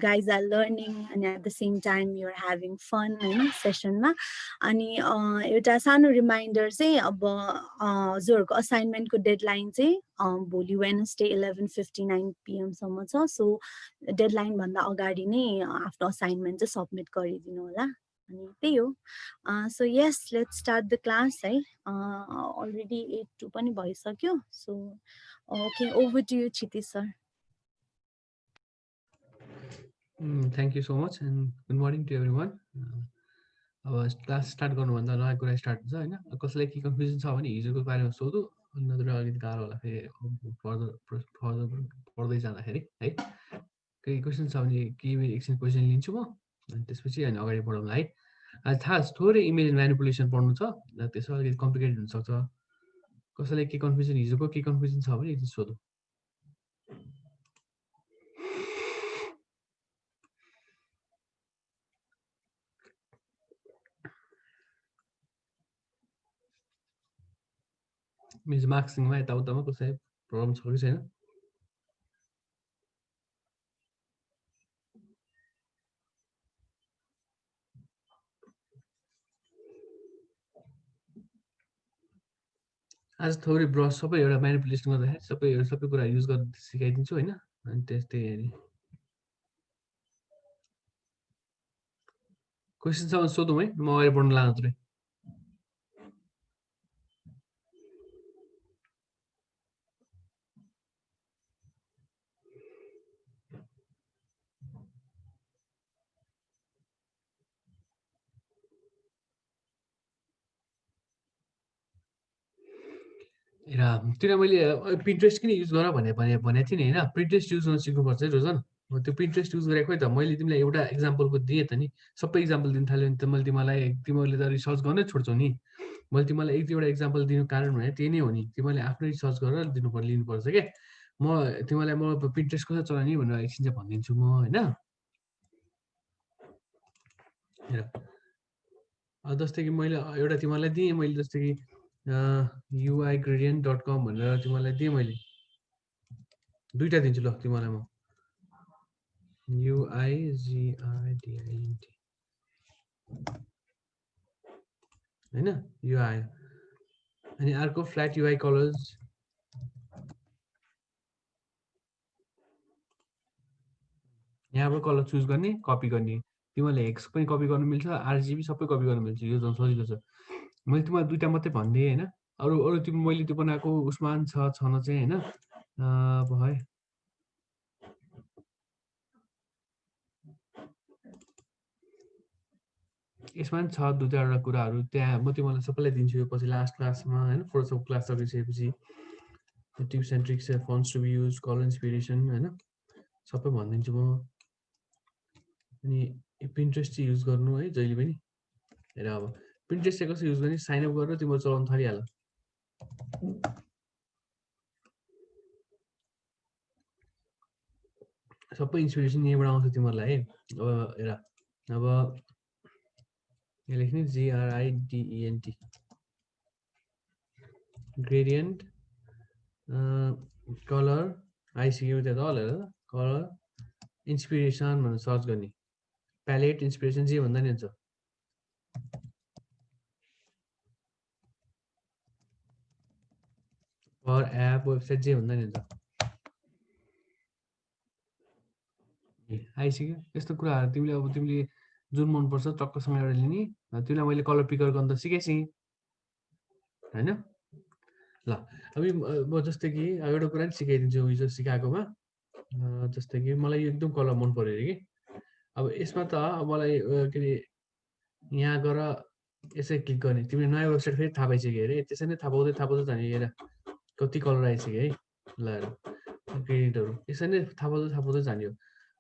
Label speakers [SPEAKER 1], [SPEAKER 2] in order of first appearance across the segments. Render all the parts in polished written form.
[SPEAKER 1] guys are learning and at the same time you're having fun in session ma. Ani एउटा सानो reminder चाहिँ अब हजुरहरूको असाइनमेन्टको deadline चाहिँ भोलि वेडनेसडे 11:59 PM सम्म छ. सो डेडलाइन भन्दा अगाडि नै आफ्नो असाइनमेन्ट चाहिँ सबमिट गरिदिनु होला. अनि त्यही हो. So yes, let's start the class है. अलरेडी 8:02 पनि भइसक्यो. So okay, over to you Kshitij sir.
[SPEAKER 2] Thank you so much and good morning to everyone. अब क्लास स्टार्ट गर्नुभन्दा नयाँ कुरा स्टार्ट हुन्छ होइन. कसैलाई के कन्फ्युजन छ भने हिजोको बारेमा सोधु, नत्र अलिकति गाह्रो होला फेरि फर्दर पढ्दै जाँदाखेरि है. केही क्वेसन छ भने केही एकछिन क्वेसन लिन्छु म अनि त्यसपछि हामी अगाडि बढौँला है. आज खास थोरै इमेज म्यानिपुलेसन पढ्नु छ, त्यसो अलिकति कम्प्लिकेटेड हुनसक्छ. कसैलाई के कन्फ्युजन हिजोको के कन्फ्युजन छ भने एकछिन सोधु. मिन्स मार्क्सिङमा यताउतामा कसै प्रब्लम छ कि छैन? आज थोरै ब्रस सबै एउटा म्यानिपुलेसन गर्दाखेरि सबै कुरा युज गर्न सिकाइदिन्छु होइन. अनि त्यस्तै क्वेसन छ भने सोधौँ है, म अगाडि बढ्न लाग्नु. त्यो मैले पिन्ट्रेस्ट किन युज गर भनेको थिएँ नि होइन. पिन्ट्रेस्ट युज गर्न सिक्नुपर्छ है रोजन. त्यो पिन्ट्रेस्ट युज गरेको खोइ त मैले तिमीलाई एउटा एक्जाम्पलको दिएँ त नि. सबै एक्जाम्पल दिन थाल्यो भने त तिमीले त रिसर्च गर्नै छोड्छौ नि. मैले तिमीलाई एक दुईवटा एक्जाम्पल दिनु कारण भने त्यही नै हो नि. तिमीले आफ्नै रिसर्च गरेर लिनुपर्छ क्या. तिमीलाई म पिन्ट्रेस्ट कसरी चलाउने भनेर एकछिन चाहिँ भनिदिन्छु म होइन. जस्तै कि मैले एउटा तिमीलाई दिएँ, मैले जस्तै कि uigradient.com भनेर तिमीलाई दिएँ. मैले दुईटा दिन्छु ल तिमीलाई म. uigradient होइन, यो आयो. अनि अर्को फ्ल्याट UI कलर्स. यहाँबाट कलर चुज गर्ने, कपी गर्ने. तिमीले हेक्स पनि कपी गर्न मिल्छ, RGB सबै कपी गर्न मिल्छ. यो झन् सजिलो छ. मैले तिमीलाई दुईटा मात्रै भनिदिएँ होइन. अरू तिमी मैले त्यो बनाएको उसमा छन चाहिँ होइन. भयो यसमा पनि छ दुईवटा कुराहरू. त्यहाँ म तिमीलाई सबैलाई दिन्छु यो पछि लास्ट क्लासमा होइन. फोटोसप क्लास सकिसकेपछि tips and tricks, fonts to be use, colour inspiration होइन सबै भनिदिन्छु म. अनि पिन्ट्रेस्ट चाहिँ युज गर्नु है जहिले पनि. हेर अब पिन्ट्रेस्ट चाहिँ कसरी युज गर्ने, साइन अप गरेर तिम्रो चलाउन थालिहाल. सबै इन्सपिरेसन यहीँबाट आउँछ तिमीहरूलाई है. अब हेर, अब यहाँ लेख्ने GRIDENT ग्रेडियन्ट कलर आइसक्यो त्यहाँ त हेर. कलर इन्सपिरेसन भनेर सर्च गर्ने. प्यालेट इन्सपिरेसन जे भन्दा नि हुन्छ. पर एप वेबसाइट जे भन्दा नि हुन्छ. आइसक्यो. यस्तो कुराहरू तिमीले जुन मनपर्छ टक्कसँग एउटा लिने. तिमीलाई मैले कलर पिकर गर्न त सिकाइछु होइन. ल अब म जस्तै कि एउटा कुरा नि सिकाइदिन्छु हिजो सिकाएकोमा. जस्तै कि मलाई यो एकदम कलर मन पर्यो अरे कि. अब यसमा त मलाई के अरे यहाँ गएर यसै क्लिक गर्ने. तिमीले नयाँ वेबसाइट फेरि थाहा पाइसक्यो अरे. त्यसरी नै थाहा पाउँदै जाने. हेर कति कलर आइसक्यो है. ल हेर ग्रेडियन्टहरू यसरी नै थाहा पाउँदै जाने हो.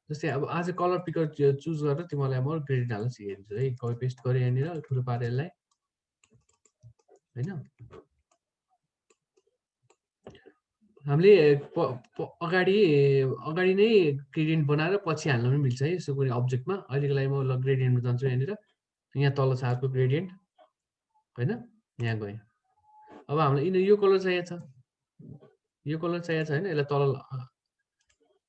[SPEAKER 2] जस्तै अब आज कलर पिकर चुज गरेर तिमीलाई म ग्रेडियन्ट हाल्न सिकाइदिन्छु है. कपी पेस्ट गरेँ यहाँनिर ठुलो पारेर यसलाई होइन. हामीले अगाडि नै ग्रेडियन्ट बनाएर पछि हाल्न पनि मिल्छ है. यसो कुनै अब्जेक्टमा. अहिलेको लागि म ग्रेडियन्टमा जान्छु. यहाँनिर यहाँ तल छ अर्को ग्रेडियन्ट होइन. यहाँ गएँ. अब हामीलाई यो कलर चाहिएको छ. यो कलर चाहिएको छ होइन. यसलाई तल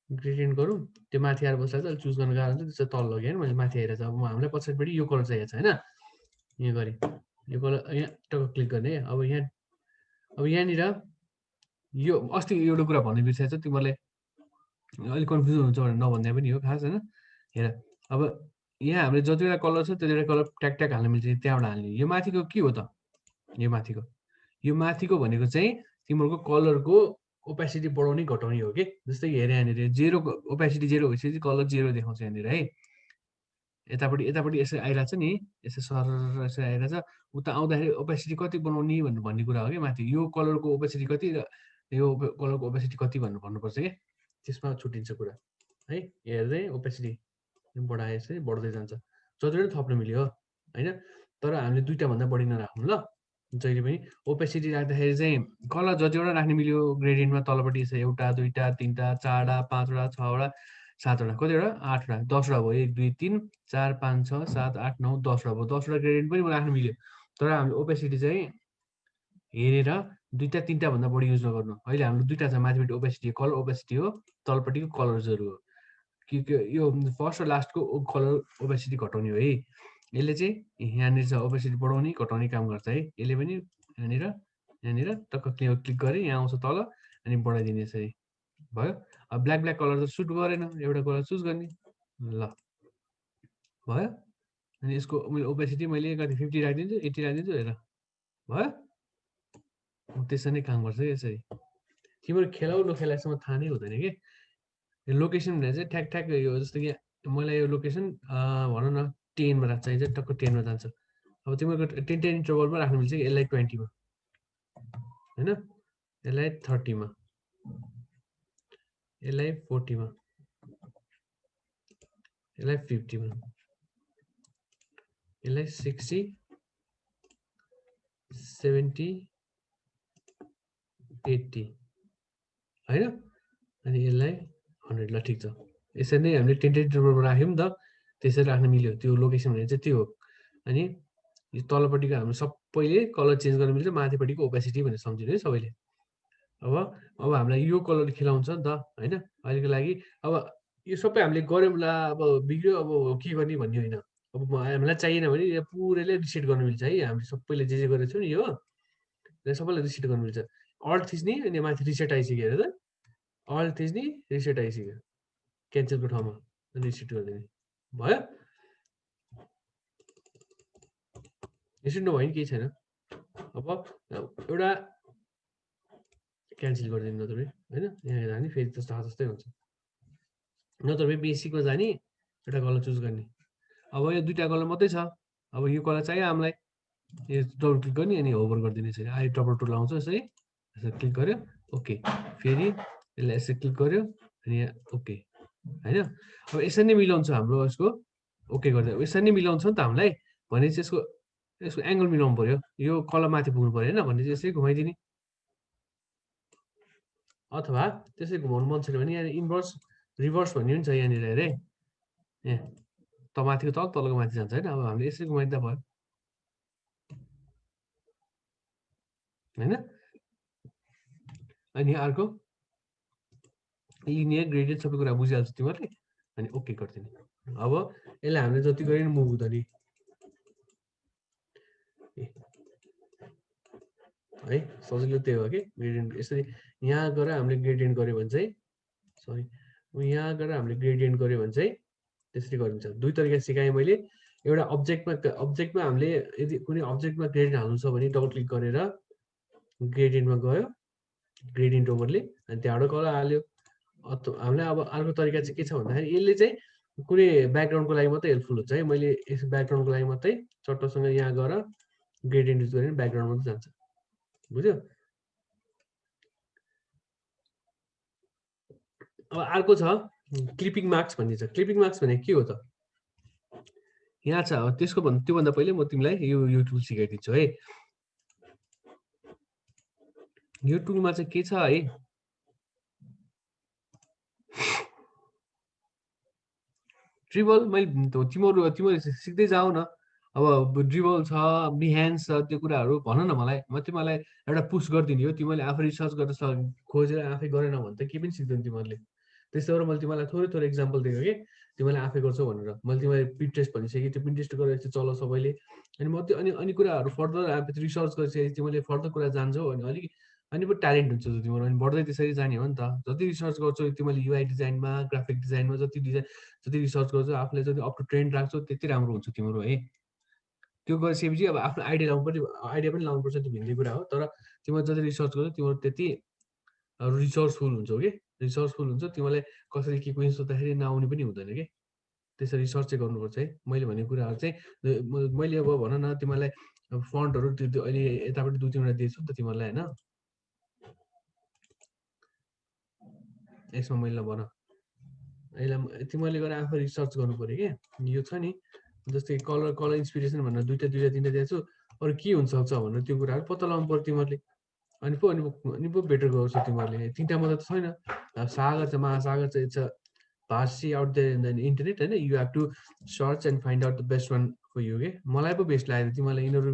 [SPEAKER 2] ग्रेडियन्ट गरौँ त्यो माथि आएर बस्दा चाहिँ चुज गर्न गाह्रो हुन्छ त्यसो तल लग्यो होइन मैले माथि आइरहेको छ अब हामीलाई पछाडिपट्टि यो कलर चाहिएको छ होइन यहाँ गरेँ यो कलर यहाँ टक्क क्लिक गर्ने अब यहाँनिर यो अस्ति एउटा कुरा भन्ने बिर्सेको छ तिमीहरूले अलिक कन्फ्युजन हुन्छ भनेर नभन्दा पनि हो खास होइन हेर अब यहाँ हामीले जतिवटा कलर छ त्यतिवटा कलर ट्याक ट्याक हाल्न मिल्छ त्यहाँबाट हाल्ने यो माथिको के हो त यो माथिको भनेको चाहिँ तिमीहरूको कलरको ओपेसिटी बढाउने घटाउने हो कि जस्तै हेरे यहाँनिर जेरो ओपेसिटी जेरो भइसकेपछि कलर जेरो देखाउँछ यहाँनिर है यतापट्टि यसरी आइरहेछ नि यसो सर यसरी आइरहेछ उता आउँदाखेरि ओपेसिटी कति बनाउने भन्ने कुरा हो कि माथि यो कलरको ओपेसिटी कति र यो कलरको ओपेसिटी कति भन्नुपर्छ कि त्यसमा छुट्टिन्छ कुरा है हेर्दै ओपेसिटी बढाएपछि बढ्दै जान्छ जतिवटा थप्न मिल्यो होइन तर हामीले दुईटा भन्दा बढी नराख्नु ल जहिले पनि ओपेसिटी राख्दाखेरि चाहिँ कलर जतिवटा राख्ने मिल्यो ग्रेडियन्टमा तलपट्टि छ एउटा दुईटा तिनवटा चारवटा पाँचवटा छवटा सातवटा कतिवटा आठवटा 10वटा भयो 1 2 3 4 5 6 7 8 9 10वटा भयो 10वटा ग्रेडियन्ट पनि राख्नु मिल्यो तर हामीले ओपेसिटी चाहिँ हेरेर दुईटा तिनवटा भन्दा बढी युज नगर्नु अहिले हाम्रो दुईटा छ माथिपट्टि ओपेसिटी कलर ओपेसिटी हो तलपट्टिको कलर्सहरू हो कि यो फर्स्ट र लास्टको कलर ओपेसिटी घटाउने हो है यसले चाहिँ यहाँनिर छ ओपेसिटी बढाउने घटाउने काम गर्छ है यसले पनि यहाँनिर टक्क क्लिक गरे यहाँ आउँछ तल अनि बढाइदिने यसरी भयो अब ब्ल्याक कलर त सुट गरेन एउटा कलर चुज गर्ने ल भयो अनि यसको मैले ओपेसिटी मैले कति 50 राखिदिन्छु 80 राखिदिन्छु हेर भयो त्यसरी नै काम गर्छ यसरी तिम्रो खेलाउ नखेलासम्म थाहा नै हुँदैन कि लोकेसन भनेर चाहिँ ठ्याक ठ्याक यो जस्तो कि मलाई यो लोकेसन भनौँ न 10 मा राख्छ चाहिँ टक्क 10 मा जान्छ अब तिमीहरूको 10 इन्टरभलमा राख्नु मिल्छ कि यसलाई 20 मा हैन यसलाई 30 मा यसलाई 40 मा यसलाई 50 मा यसलाई 60 70 80 हैन अनि यसलाई 100 ल ठीक छ यसरी नै हामीले टेन्टेटिभमा राख्यौं नि त त्यसरी राख्न मिल्यो त्यो लोकेसन भनेको चाहिँ त्यो हो अनि यो तलपट्टिको हाम्रो सबैले कलर चेन्ज गर्न मिल्छ माथिपट्टिको ओपेसिटी भनेर सम्झिनु है सबैले अब हामीलाई यो कलर खेलाउँछ नि त हैन अहिलेको लागि अब यो सबै हामीले गर्यौं ला अब बिग्रियो अब के गर्ने भन्ने होइन अब हामीलाई चाहिएन भने यो पुरैले रिसेट गर्न मिल्छ है हामीले सबैले जे गरेको छौं नि यो सबैलाई रिसेट गर्न मिल्छ अल्ट थिच्ने अनि माथि रिसेट आइसक्यो हेर त अल्ट थिच्ने रिसेट आइसक्यो क्यान्सलको ठाउँमा रिसेट गरिदिने भयो रिसेट नभए नि केही छैन अब एउटा क्यान्सल गरिदिनु नत्र हैन यहाँ जाने फेरि जस्तै हुन्छ नत्र बेसिकमा जाने एउटा कलर चुज गर्ने अब यो दुईटा कलर मात्रै छ अब यो कलर चाहियो हामीलाई यो डबल क्लिक गर्ने अनि होभर गरिदिने छ आई डबल टुल आउँछ यसरी क्लिक गर्यो ओके फेरि यसलाई यसरी क्लिक गर्यो अनि यहाँ ओके हैन अब यसरी नै मिलाउँछ हाम्रो यसको ओके गर्दा यसरी नै मिलाउँछ नि त हामीलाई भने चाहिँ यसको एंगल मिलाउनु पर्यो यो कलर माथि पुग्नु पर्यो हैन भने चाहिँ यसरी घुमाइदिने अथवा त्यसै घुमाउनु मन छैन भने यहाँ इन्भर्स रिभर्स भन्ने पनि छ यहाँनिर हेरे यहाँ त माथिको तल तलको माथि जान्छ हैन अब हामीले यसरी घुमाइदिँदा भयो हैन अनि अर्को लिनियर ग्रेडियन्ट सबै कुरा बुझिहाल्छ तिमीहरूले अनि ओके गरिदिने अब यसलाई हामीले जति गरे नि मुभ हुँदैन है सजिलो त्यही हो कि ग्रेडियन्ट यसरी यहाँ गएर हामीले ग्रेडियन्ट गर्यो भने चाहिँ सरी यहाँ गएर हामीले ग्रेडियन्ट गर्यो भने चाहिँ त्यसरी गरिन्छ दुई तरिका सिकाएँ मैले एउटा अब्जेक्टमा हामीले यदि कुनै अब्जेक्टमा ग्रेडियन्ट हाल्नु छ भने डबल क्लिक गरेर ग्रेडियन्टमा गयो ग्रेडियन्ट ओभरले अनि त्यहाँबाट कलर हाल्यो हामीलाई अब अर्को तरिका चाहिँ के छ भन्दाखेरि यसले चाहिँ कुनै ब्याकग्राउन्डको लागि मात्रै हेल्पफुल हुन्छ है मैले यस ब्याकग्राउन्डको लागि मात्रै चट्टसँग यहाँ गएर ग्रेडियन्ट युज गरेर ब्याकग्राउन्ड मात्रै जान्छ बुझ्यो अब अर्को छ क्लिपिङ मार्क्स भन्ने छ क्लिपिङ मार्क्स भने के हो त यहाँ छ त्यसको त्योभन्दा पहिले म तिमीलाई यो टुल सिकाइदिन्छु है यो टुलमा चाहिँ के छ है ड्रिबल मैले तिमीहरू सिक्दै जाऊ न अब ड्रिबल छ बिहान्स छ त्यो कुराहरू भन न मलाई म तिमीलाई एउटा पुश गरिदिने हो तिमीले आफै रिसर्च गरेर खोजेर आफै गरेन भने त के पनि सिक्दैन तिमीहरूले त्यस्तै गरेर मैले तिमीलाई थोरै एक्जाम्पल दिएको कि तिमीले आफै गर्छौ भनेर मैले तिमीलाई पिन्ट्रेस्ट भनिसकेँ त्यो पिन्ट्रेस्ट गरेर चाहिँ चलाउ सबैले अनि म त्यो अनि कुराहरू फर्दर रिसर्च गरिसकेपछि तिमीले फर्दर कुरा जान्छौ अनि पो ट्यालेन्ट हुन्छ तिम्रो अनि बढ्दै त्यसरी जाने हो नि त जति रिसर्च गर्छौ तिमीले युआई डिजाइनमा ग्राफिक डिजाइनमा जति रिसर्च गर्छौ आफूले जति अप टु ट्रेन्ड राख्छौ त्यति राम्रो हुन्छ तिम्रो है त्यो गरिसकेपछि अब आफ्नो आइडिया पनि लाउनुपर्छ त्यो भिन्दै कुरा हो तर तिमीले जति रिसर्च गर्छौ तिम्रो त्यति रिसोर्सफुल हुन्छौ कि रिसोर्सफुल हुन्छ तिमीलाई कसैले के क्वेसन सोद्धाखेरि नआउने पनि हुँदैन कि त्यसरी रिसर्च चाहिँ गर्नुपर्छ है मैले भनेको कुराहरू चाहिँ मैले अब भन न तिमीलाई फन्टहरू त्यो अहिले यतापट्टि 2-3 वटा दिएछु नि त तिमीलाई होइन यसमा मैले भन यसलाई तिमीले गएर आफै रिसर्च गर्नु पर्यो कि यो छ नि जस्तै कलर इन्सपिरेसन भनेर दुईटा तिनटा दिएको छु अरू के हुनसक्छ भनेर त्यो कुराहरू पत्ता लगाउनु पर्यो तिमीहरूले अनि पो बेटर गर्छ तिमीहरूले तिनवटा मात्रै त छैन सागर छ महासागर छ it's vast out there in the internet होइन you have to search and find out the best one for you के मलाई पो बेस्ट लाग्यो तिमीलाई यिनीहरू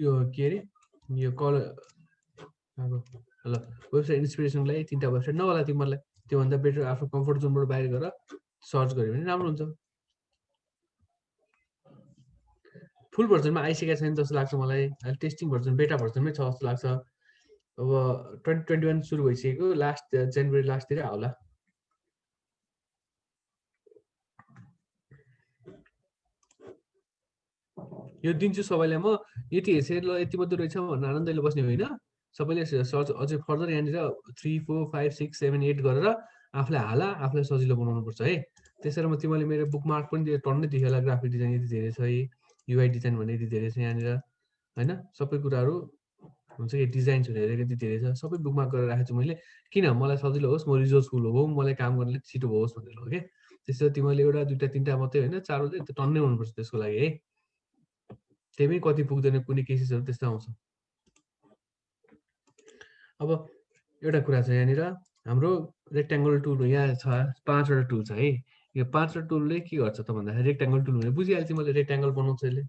[SPEAKER 2] यो के अरे यो कलर ल वेबसाइट इन्सपिरेसनलाई 3टा वेबसाइट नहोला तिमीहरूलाई त्योभन्दा बेटर आफ्नो कम्फर्ट जोनबाट बाहिर गएर सर्च गर्यो भने राम्रो हुन्छ फुल भर्जनमा आइसकेको छैन जस्तो लाग्छ मलाई अहिले टेस्टिङ भर्जन बेटा भर्जनमै छ जस्तो लाग्छ अब 2021 सुरु भइसकेको लास्ट जनवरी लास्टतिर आउला यो दिन्छु सबैलाई म यति हेरेर ल यति मात्रै रहेछ भनेर आनन्दले बस्ने होइन सबैले सर्च अझै फर्दर यहाँनिर 3 4 5 6 7 8 गरेर आफूलाई आफूलाई सजिलो बनाउनुपर्छ है त्यसरी म तिमीले मेरो बुकमार्क पनि टन्नै देख्यो होला ग्राफिक डिजाइन यति धेरै छ है युआई डिजाइन भन्ने यति धेरै छ यहाँनिर होइन सबै कुराहरू हुन्छ कि डिजाइन्स भनेर यति धेरै छ सबै बुकमार्क गरेर राखेको छु मैले किन मलाई सजिलो होस् म रिसोर्सफुल हो मलाई काम गर्नले छिटो होस् भनेर हो कि त्यसो तिमीले एउटा 2टा 3टा मात्रै होइन 4वटा टन्नै हुनुपर्छ त्यसको लागि है त्यही पनि कति पुग्दैन कुनै केसेसहरू त्यस्तो आउँछ अब एउटा कुरा छ यहाँनिर हाम्रो रेक्ट्याङ्गल टुल यहाँ छ 5वटा टुल छ है यो 5वटा टुलले के गर्छ त भन्दाखेरि रेक्ट्याङ्गल टुल भने बुझिहाल्छ मैले रेक्ट्याङ्गल बनाउँछ यसले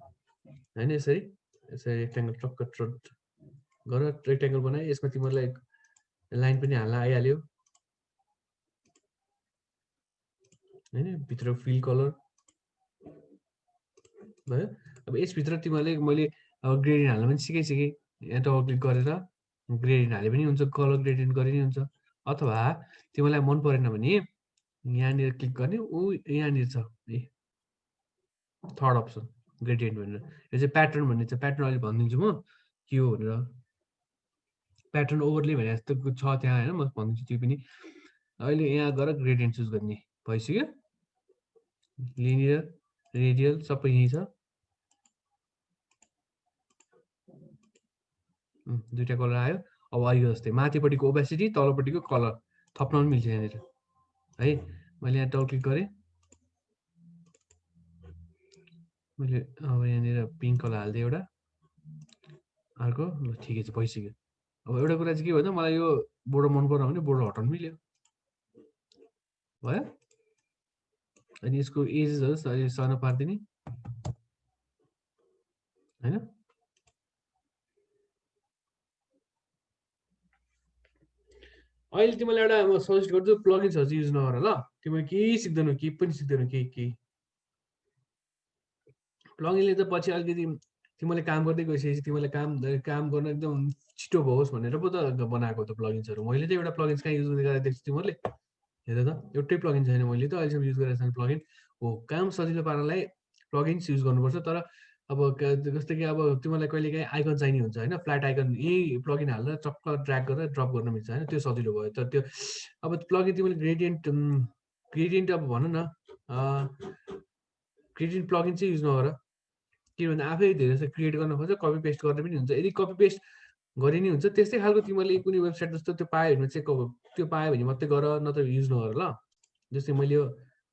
[SPEAKER 2] होइन यसरी रेक्ट्याङ्गल टक्क गर रेक्ट्याङ्गल बनाए यसमा तिमीलाई लाइन पनि हाल्न आइहाल्यो होइन भित्र फिल कलर भयो अब यसभित्र तिमीहरूले मैले अब ग्रेडियन्ट हाल्न पनि सिकाइसकेँ यहाँ डबल क्लिक गरेर ग्रेडियन्ट हाले पनि हुन्छ कलर ग्रेडियन्ट गरे पनि हुन्छ अथवा तिमीलाई मन परेन भने यहाँनिर क्लिक गर्ने यहाँनिर छ ए थर्ड अप्सन ग्रेडियन्ट भनेर यो चाहिँ प्याटर्न भन्ने छ प्याटर्न अहिले भनिदिन्छु म के हो भनेर प्याटर्न ओभरले भने जस्तो छ त्यहाँ होइन म भनिदिन्छु त्यो पनि अहिले यहाँ गएर ग्रेडियन्ट चुज गर्ने भइसक्यो लिनियर रेडियल सबै यहीँ छ 2टा कलर आयो अब अहिले जस्तै माथिपट्टिको ओपेसिटी तलपट्टिको कलर थप्न पनि मिल्छ यहाँनिर है मैले यहाँ डबल क्लिक गरेँ मैले अब यहाँनिर पिङ्क कलर हालिदिएँ एउटा अर्को ल ठिकै छ भइसक्यो अब एउटा कुरा चाहिँ के भन्दा मलाई यो बोर्डर मन परेन भने बोर्डर हटाउनु मिल्यो भयो अनि यसको एजेसहरू सानो पारिदिने होइन अहिले तिमीलाई एउटा म सजेस्ट गर्छु प्लगइन्सहरू चाहिँ युज नगर ल तिमीले केही सिक्दैनौ केही पनि सिक्दैनौ केही प्लगइनले त पछि अलिकति तिमीले काम गर्दै गइसकेपछि तिमीले काम गर्न एकदम छिटो होस् भनेर पो त बनाएको त प्लगइन्सहरू मैले त एउटा प्लगइन्स कहाँ युज गरेर देख्छु तिमीहरूले हेर त एउटै प्लगइन छैन मैले त अहिलेसम्म युज गरेको छैन प्लगइन हो काम सजिलो पार्नलाई प्लगइन्स युज गर्नुपर्छ तर अब जस्तै कि अब तिमीलाई कहिलेकाहीँ आइकन चाहिने हुन्छ होइन फ्ल्याट आइकन यही प्लगइन हालेर चक्क ड्र्याग गरेर ड्रप गर्न मिल्छ होइन त्यो सजिलो भयो तर त्यो अब प्लगइन तिमीले ग्रेडियन्ट अब भन न ग्रेडियन्ट प्लगइन चाहिँ युज नगर किनभने आफै धेरै जस्तो क्रिएट गर्न खोज्छ कपी पेस्ट गर्ने पनि हुन्छ यदि कपी पेस्ट गरे नि हुन्छ त्यस्तै खालको तिमीले कुनै वेबसाइट जस्तो त्यो पायो भने चाहिँ त्यो पायो भने मात्रै गर नत्र युज नगर ल जस्तै मैले यो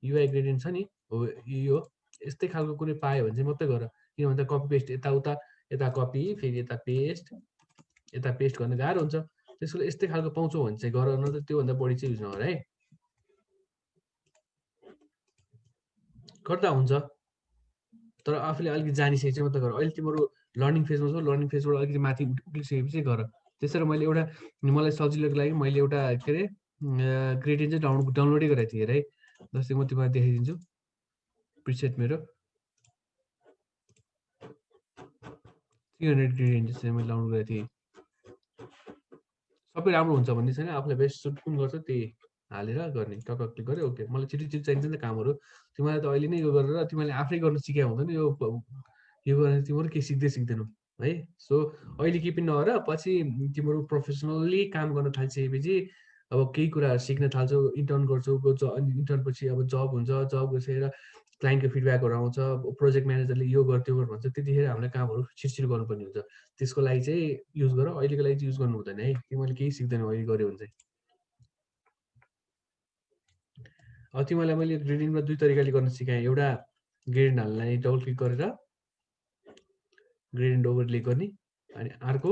[SPEAKER 2] युआई ग्रेडियन्ट छ नि हो यो यस्तै खालको कुनै पायो भने चाहिँ मात्रै गर किन भन्दा कपी पेस्ट यता कपी फेरि यता पेस्ट गर्न गाह्रो हुन्छ त्यसको यस्तै खालको पाउँछौ भने चाहिँ गर नत्र त्योभन्दा बढी चाहिँ युज नगर है गर्दा हुन्छ तर आफूले अलिकति जानिसकेपछि मात्रै गर अहिले तिम्रो लर्निङ फेजमा छ लर्निङ फेजबाट अलिकति माथि उक्लिसकेपछि गर त्यसरी मैले एउटा मलाई सजिलोको लागि मैले एउटा के अरे ग्रेडियन्ट चाहिँ डाउनलोडै गरेको थिएँ है। जस्तै म तिमीलाई देखाइदिन्छु प्रिसेट मेरो 300 ग्रेडियन्ट चाहिँ मैले डाउनलोड गरेको थिएँ। सबै राम्रो हुन्छ भन्ने छैन, आफूलाई बेस्ट सुट कुन गर्छ त्यही हालेर गर्ने। टक्क क्लिक गऱ्यो ओके। मलाई छिटो चाहिन्छ नि त कामहरू, तिमीलाई त अहिले नै यो गरेर तिमीले आफै गर्न सिकायो हुँदैन, यो गरेर तिमीहरू केही सिक्दैनौ है। सो अहिले केही पनि नगर, पछि तिमीहरू प्रोफेसनल्ली काम गर्न थालिसकेपछि अब केही कुराहरू सिक्न थाल्छौ, इन्टर्न गर्छौ, अनि इन्टर्न पछि अब जब हुन्छ, जब गइसकेर क्लाइन्टको फिडब्याकहरू आउँछ, प्रोजेक्ट म्यानेजरले यो गर त्यो गर भन्छ, त्यतिखेर हामीले कामहरू छिटो गर्नुपर्ने हुन्छ। त्यसको लागि चाहिँ युज गर, अहिलेको लागि चाहिँ युज गर्नु हुँदैन है। तिमीले केही सिक्दैनौ अहिले गऱ्यो भने चाहिँ। अब तिमीलाई मैले ग्रेडिङमा दुई तरिकाले गर्न सिकाएँ। एउटा ग्रेडिङ हाल्नलाई डबल क्लिक गरेर ग्रेडिङ ओभरले गर्ने, अनि अर्को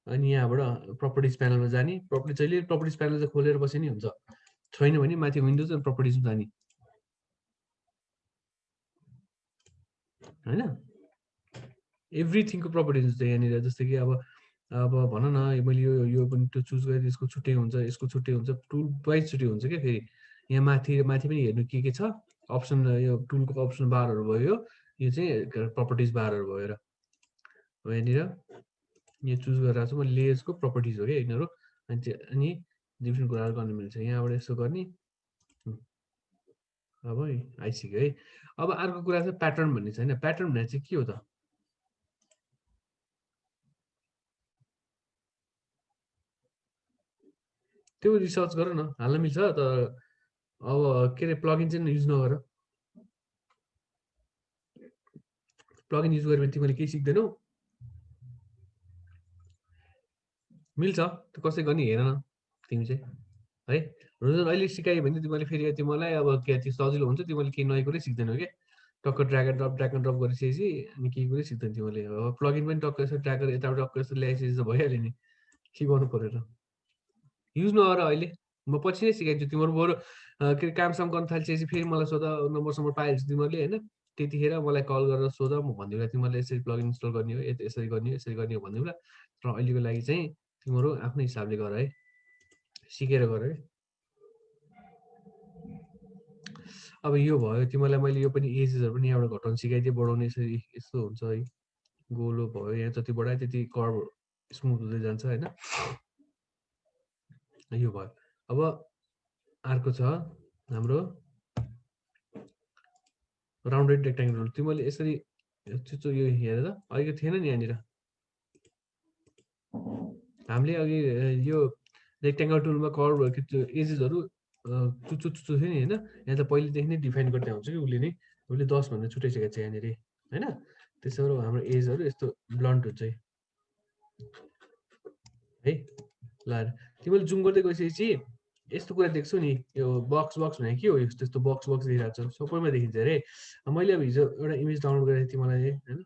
[SPEAKER 2] अनि यहाँबाट प्रपर्टिज प्यानलमा जाने। जहिले प्रपर्टिज प्यानल चाहिँ खोलेर बसे नि हुन्छ, छैन भने माथि विन्डोज अनि प्रपर्टिजमा जाने होइन। एभ्रिथिङको प्रपर्टिज हुन्छ यहाँनिर। जस्तै कि अब भन न मैले यो पनि त्यो चुज गरेँ, यसको छुट्टै हुन्छ, यसको छुट्टै हुन्छ, टुल वाइज छुट्टै हुन्छ क्या। फेरि यहाँ माथि पनि हेर्नु के छ अप्सन, यो टुलको अप्सन बारहरू भयो, यो चाहिँ प्रपर्टिज बारहरू भयो र यहाँनिर यो चुज गरेर चाहिँ म लेयर्सको प्रपर्टिज हो क्या यिनीहरू। अनि डिफ्रेन्ट कुराहरू गर्न मिल्छ यहाँबाट यसो गर्ने। अब आइसक्यो है। अब अर्को कुरा चाहिँ प्याटर्न भन्ने छ होइन। प्याटर्न भन्ने चाहिँ के हो त? त्यो रिसर्च गर न, हाल्न मिल्छ। तर अब के अरे प्लगइन चाहिँ युज नगर। प्लगइन युज गऱ्यो भने तिमीले केही सिक्दैनौ। मिल्छ त्यो कसै गर्ने हेर न तिमी चाहिँ है। अहिले सिकायो भने तिमीले फेरि तिमीलाई अब के त्यो सजिलो हुन्छ, तिमीले केही नयाँ कुरै सिक्दैनौ क्या। टक्क ड्र्याग एन्ड ड्रप गरिसकेपछि अनि केही कुरै सिक्दैन तिमीले। अब प्लगइन पनि टक्क यसो ड्र्याग गरेर यताबाट टक्क यसो ल्याइसकेपछि त भइहाल्यो नि, के गर्नु पर्यो र। युज नगर अहिले, म पछि नै सिकाइदिन्छु। तिमीहरू बरु के अरे कामसाम गर्न थालिसकेपछि फेरि मलाई सोध, नम्बर पाइहाल्छ तिमीहरूले होइन। त्यतिखेर मलाई कल गरेर सोध, म भनिदिउँला तिमीहरूले यसरी प्लगइन इन्स्टल गर्ने हो, यसरी गर्ने हो, यसरी गर्ने हो भनिदिउँला। तर अहिलेको लागि चाहिँ तिमीहरू आफ्नै हिसाबले गर है, सिकेर गर है। अब यो भयो, तिमीलाई मैले यो पनि एजेसहरू पनि यहाँबाट घटाउन सिकाइदिएँ, बढाउने यसरी यस्तो हुन्छ है। गोलो भयो, यहाँ जति बढायो त्यति कर्भ स्मुथ हुँदै जान्छ होइन। यो भयो। अब अर्को छ हाम्रो राउन्डेड रेक्ट्याङ्गल। तिमीले यसरी यो हेरेर अघि थिएन नि यहाँनिर हामीले अघि यो रेक्ट्याङ्गल टुलमा कर्भहरूको त्यो एजेसहरू चुच्चो थियो नि होइन। यहाँ त पहिलेदेखि नै डिफाइन गर्दै हुन्छ कि उसले 10 भनेर छुट्याइसकेको छ यहाँनिर होइन। त्यसो भएर हाम्रो एजहरू यस्तो ब्लन्ट हुन्छ है। ल तिमीले जुम गर्दै गइसकेपछि यस्तो कुरा देख्छौ नि, यो बक्स भने के हो? यस्तो बक्स देखिरहेको छ, सबैमा देखिन्छ अरे। मैले अब हिजो एउटा इमेज डाउनलोड गरेको थिएँ मलाई होइन।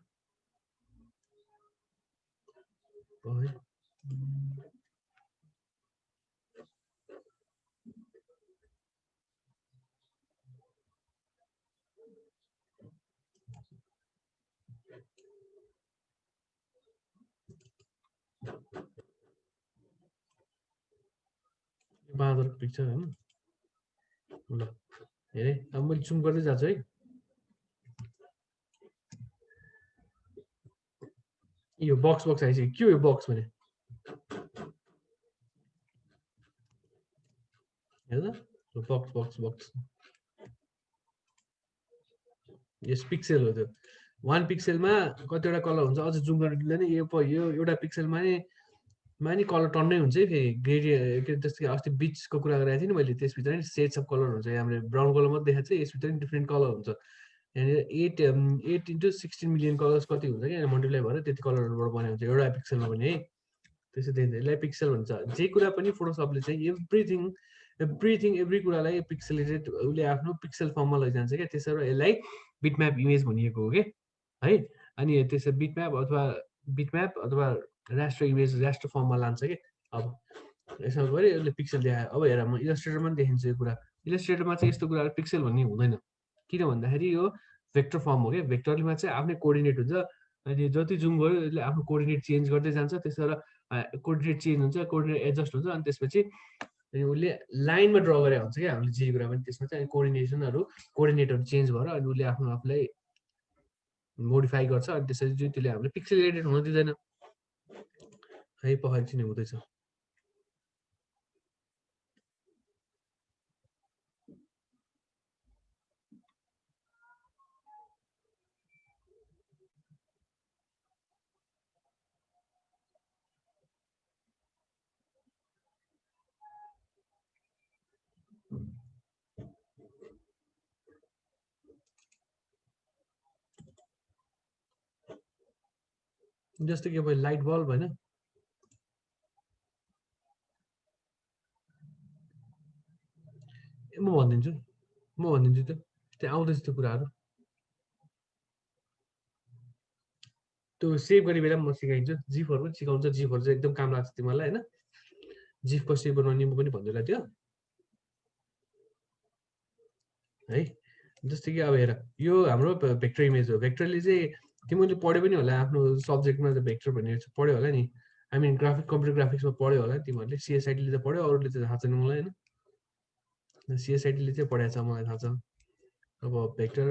[SPEAKER 2] बाँदरको पिक्चर होइन। ल हेरे, अब मैले जुम गर्दै जान्छु है। यो बक्स आइसक्यो। के हो यो बक्स भने? हेर्दा बक्स यस पिक्सेल हो त्यो। 1 पिक्सेलमा कतिवटा कलर हुन्छ, अझ जुम गर्न दिँदैन। यो एउटा पिक्सेलमा नि कलर टन्नै हुन्छ है। फेरि ग्रेडियन्ट जस्तै अस्ति बिचको कुरा गरेको थिएँ नि मैले, त्यसभित्र नि सेड्स अफ कलर हुन्छ। हामीले ब्राउन कलर मात्रै देखाएको छ, यसभित्र नि डिफ्रेन्ट कलर हुन्छ। यहाँनिर 8 into 16 मिलियन कलर्स कति हुन्छ क्या, मल्टिप्लाई भएर त्यति कलरहरूबाट बनाएको हुन्छ एउटा पिक्सेलमा पनि है। त्यसो देखिन्छ, यसलाई पिक्सल भन्छ। जे कुरा पनि फोटोसपले चाहिँ एभ्री कुरालाई पिक्सेलेटेड उसले आफ्नो पिक्सल फर्ममा लैजान्छ क्या। त्यसो भएर यसलाई बिटम्याप इमेज भनिएको हो कि है। अनि त्यसो बिटम्याप अथवा राष्ट्र इमेज राष्ट्र फर्ममा लान्छ कि। अब यसमा गऱ्यो यसले पिक्सल देखायो। अब हेर, म इलस्ट्रेटरमा पनि देखिन्छ यो कुरा। इलस्ट्रेटरमा चाहिँ यस्तो कुराहरू पिक्सल भन्ने हुँदैन, किन भन्दाखेरि यो भेक्टर फर्म हो क्या। भेक्टरमा चाहिँ आफ्नै कोअर्डिनेट हुन्छ। अनि जति जुम गऱ्यो यसले आफ्नो कोअर्डिनेट चेन्ज गर्दै जान्छ। त्यसो भएर कोअर्डिनेट चेन्ज हुन्छ, कोअर्डिनेट एडजस्ट हुन्छ। अनि त्यसपछि अनि उसले लाइनमा ड्र गरे हुन्छ क्या हामीले जे कुरा पनि त्यसमा चाहिँ कोअर्डिनेटहरू चेन्ज भएर अनि उसले आफ्नो आफूलाई मोडिफाई गर्छ अनि त्यसरी चाहिँ त्यसले हामीले पिक्सेलेटेड हुन दिँदैन है पछाडि चाहिँ हुँदैछ जस्तो कि अब लाइट बल्ब हैन म भनिदिन्छु त्यो त्यहाँ आउँदैछ त्यो कुराहरू त्यो सेभ गर्ने बेला म सिकाइदिन्छु जिफहरू पनि सिकाउँछ जिफहरू चाहिँ एकदम काम लाग्छ तिमीहरूलाई हैन जिफ कसरी बनाउने म पनि भन्दिनँ त्यो है जस्तो कि अब हेर यो हाम्रो भेक्टर इमेज हो भेक्टरले चाहिँ तिमीले पढ्यो पनि होला आफ्नो सब्जेक्टमा त भेक्टर भन्ने पढ्यो होला नि आई मिन कम्प्युटर ग्राफिक्समा पढ्यो होला तिमीहरूले सिएसआइटीले त पढ्यो अरूले त थाहा छैन मलाई हैन सिएसआइटीले चाहिँ पढाएको छ मलाई थाहा छ अब भेक्टर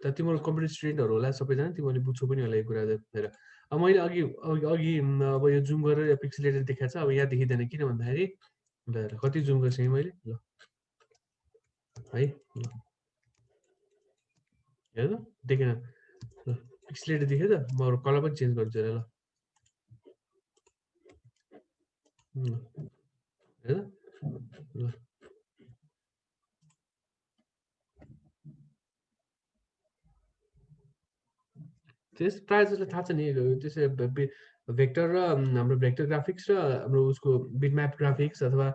[SPEAKER 2] त तिम्रो कम्प्युटर स्टुडेन्टहरू होला सबैजना तिमीहरूले बुझ्छौ पनि होला यो कुरा हेर अब मैले अघि अब यो जुम गरेर पिक्सेलेटेड देखाएको छ अब यहाँ देखिँदैन किन भन्दाखेरि कति जुम गरिसकेँ मैले ल है हेर देखेन ल पिक्सेलेटेड देख्यो त म कलर पनि चेन्ज गर्छु हेर ल हेर ल त्यस प्रायः जसलाई थाहा छ नि त्यसै भेक्टर र हाम्रो भेक्टर ग्राफिक्स र हाम्रो उसको बिटम्याप ग्राफिक्स अथवा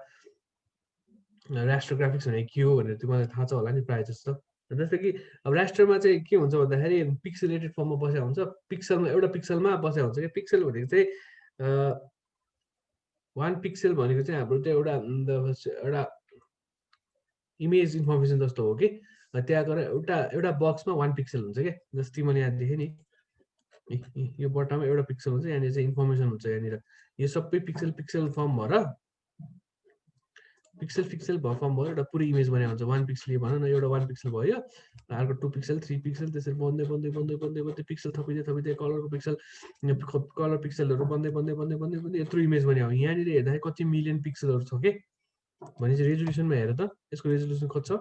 [SPEAKER 2] राष्ट्र ग्राफिक्स भनेको के हो भनेर तिमीलाई थाहा छ होला नि प्रायः जस्तो जस्तो कि अब राष्ट्रमा चाहिँ के हुन्छ भन्दाखेरि पिक्सेलेटेड फर्ममा बसेको हुन्छ पिक्सलमा एउटा पिक्सलमा बसेको हुन्छ कि पिक्सल भनेको चाहिँ 1 पिक्सल भनेको चाहिँ हाम्रो चाहिँ एउटा इमेज इन्फर्मेसन जस्तो हो कि त्यहाँ गएर एउटा बक्समा 1 पिक्सल हुन्छ कि जस्तो तिमीले यहाँ देखे नि यो बटममा एउटा पिक्सल हुन्छ यहाँनिर चाहिँ इन्फर्मेसन हुन्छ यहाँनिर यो सबै पिक्सल फर्म भएर पिक्सल फर्म भयो एउटा पुरै इमेज बनाएको हुन्छ 1 पिक्सल भन न एउटा 1 पिक्सल भयो अर्को 2 पिक्सल 3 पिक्सल त्यसरी बन्दै पिक्सल थपिँदै कलरको पिक्सलहरू बन्दै यत्रो इमेज बनायो यहाँनिर हेर्दाखेरि कति मिलियन पिक्सलहरू छ के भनेपछि रेजोल्युसनमा हेर त यसको रेजोल्युसन कति छ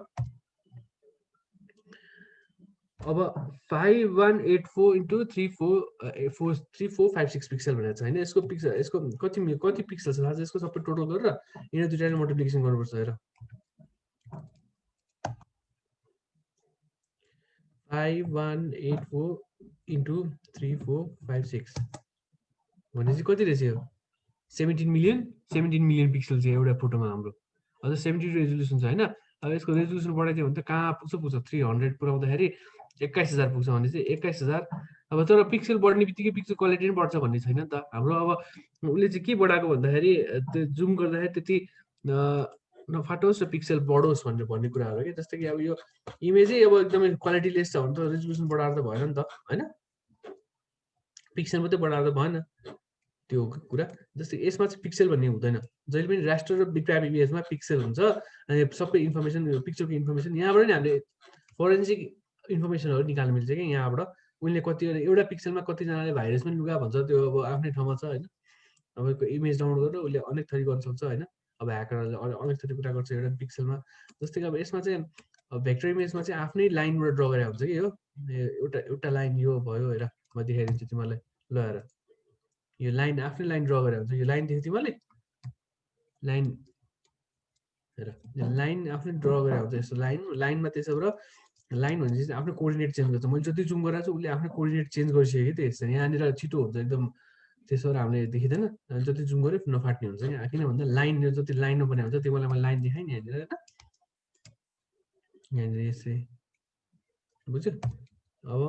[SPEAKER 2] अब 5184 into 3456 पिक्सल भनेको छ हैन यसको कति पिक्सल छ थाहा छ यसको सबै टोटल गरेर यिनीहरू दुईटाले मल्टिप्लिकेसन गर्नुपर्छ हेर 5184 into 3456 भनेपछि कति रहेछ यो 17 मिलियन पिक्सल चाहिँ एउटा फोटोमा हाम्रो अझ 70 रेजोल्युसन छ हैन अब यसको रेजोल्युसन बढाइदियो भने त कहाँ पुग्छ 300 पुऱ्याउँदाखेरि 21000 पुग्छ भने चाहिँ 21000 अब तर पिक्सल बढ्ने बित्तिकै पिक्सल क्वालिटी पनि बढ्छ भन्ने छैन नि त हाम्रो अब उसले चाहिँ के बढाएको भन्दाखेरि त्यो जुम गर्दाखेरि त्यति नफाटोस् र पिक्सल बढोस् भन्ने कुराहरू हो कि जस्तो कि अब यो इमेजै अब एकदमै क्वालिटी लेस छ भने त रेजोल्युसन बढाएर त भएन नि त हैन पिक्सल मात्रै बढाएर त भएन त्यो कुरा जस्तै यसमा चाहिँ पिक्सल भन्ने हुँदैन जहिले पनि राष्ट्र र बिटम्याप इमेजमा पिक्सल हुन्छ अनि सबै इन्फर्मेसन पिक्चरको इन्फर्मेसन यहाँबाट नि हामीले फोरेन्सिक इन्फर्मेसनहरू निकाल्न मिल्छ कि यहाँबाट उनले कति एउटा पिक्सलमा कतिजनाले भाइरस पनि लुगा भन्छ त्यो अब आफ्नै ठाउँमा छ हैन अब इमेज डाउनलोड गरेर उसले अनेक थरी गर्न सक्छ हैन अब ह्याकरहरूले अनेक थरी कुरा गर्छ एउटा पिक्सलमा जस्तै कि अब यसमा चाहिँ भेक्टर इमेजमा चाहिँ आफ्नै लाइनबाट ड्र गरेको हुन्छ कि यो एउटा लाइन यो भयो हेर म देखाइदिन्छु तिमीलाई ल हेर यो लाइन आफ्नै लाइन ड्र गरेको हुन्छ यो लाइन देख्यो तिमीले लाइन हेर यो लाइन आफ्नै ड्र गरेको हुन्छ यस्तो लाइनमा त्यसबाट लाइन भनेपछि चाहिँ आफ्नो कोअर्डिनेट चेन्ज गर्छ मैले जति जुम गरेर चाहिँ उसले आफ्नो कोअर्डिनेट चेन्ज गरिसक्यो कि त्यस यहाँनिर छिटो हुन्छ एकदम त्यसो हामीले देखिँदैन जति जुम गऱ्यो नफाट्ने हुन्छ नि किन भन्दा लाइन जति लाइनमा बनाएको हुन्छ त्यो मलाई लाइन देखाएँ नि यहाँनिर यहाँनिर यसै बुझ्यो अब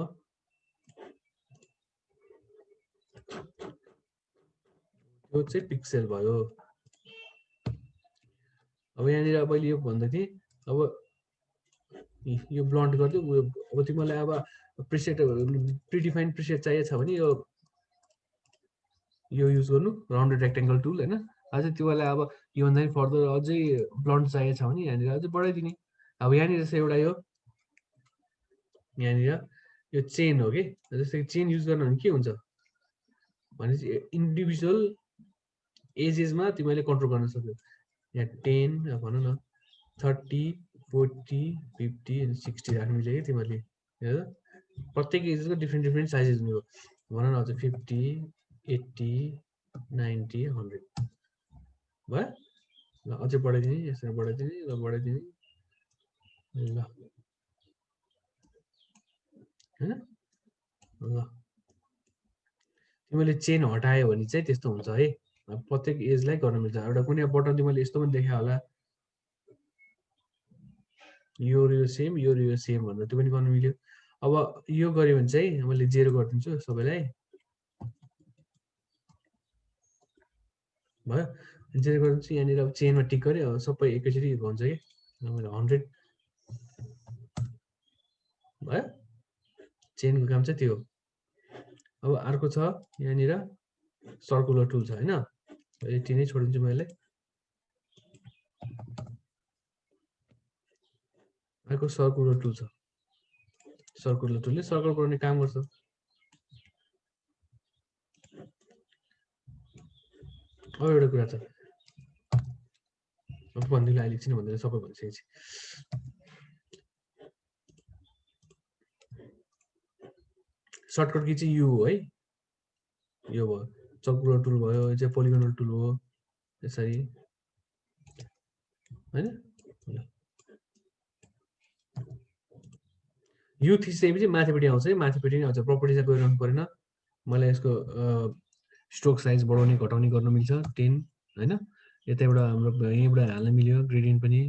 [SPEAKER 2] यो चाहिँ पिक्सेल भयो अब यहाँनिर मैले यो भन्दै थिएँ अब यो ब्लन्ट गरिदियो अब तिमीलाई अब प्रिसेट प्रिडिफाइन प्रिसेट चाहिएको छ भने यो युज गर्नु राउन्डेड रेक्टेङ्गल टुल हैन अझै तिमीलाई अब योभन्दा पनि फर्दर अझै ब्लन्ट चाहिएको छ भने यहाँनिर अझै बढाइदिने। अब यहाँनिर चाहिँ एउटा यो यहाँनिर यो चेन हो कि, जस्तै कि चेन युज गर्नु भने के हुन्छ भनेपछि इन्डिभिजुअल एजेसमा तिमीले कन्ट्रोल गर्न सक्यौ। यहाँ 10 भनौँ न 30 40 50 अनि 60 राख्नु मिल्यो कि तिमीहरूले हेर, प्रत्येक एजेसको डिफ्रेन्ट डिफ्रेन्ट साइजेस हुने हो। भनौँ न अझ 50 80 90 100 भयो। ल अझै बढाइदिने, यसरी बढाइदिने, ल बढाइदिने, ल होइन। ल तिमीले चेन हटायो भने चाहिँ त्यस्तो हुन्छ है। प्रत्येक एजलाई गर्न मिल्छ। एउटा कुनै बटन तिमीले यस्तो पनि देखायो होला, यो सेम यो सेम भनेर त्यो पनि गर्नु मिल्यो। अब यो गऱ्यो भने चाहिँ मैले 0 गरिदिन्छु सबैलाई, भयो। 0 गरिदिन्छु। यहाँनिर अब चेनमा टिक गरेँ, अब सबै एकैचोटि भन्छ कि मैले 100 भयो। चेनको काम चाहिँ त्यो हो। अब अर्को छ यहाँनिर सर्कुलर टुल छ होइन, यति नै छोडिदिन्छु मैले। अर्को सर्कुलर टुल छ। सर्कुलर टुलले सर्कल बनाउने काम गर्छ। अब एउटा कुरा छ, अब भनिदिनु अहिले एकछिन भन्दै सबै भनिसकेपछि सर्टकट की चाहिँ यो हो है, यो भयो सर्कुलर टुल भयो, यो चाहिँ पोलिगोनल टुल हो यसरी हैन। यो थिचेपछि माथिपट्टि आउँछ है, माथिपट्टि नै आउँछ। प्रपर्टी चाहिँ गइरहनु परेन। मलाई यसको स्ट्रोक साइज बढाउने घटाउने गर्न मिल्छ 10 हैन। यताबाट हाम्रो यहीँबाट हाल्न मिल्यो ग्रेडियन्ट पनि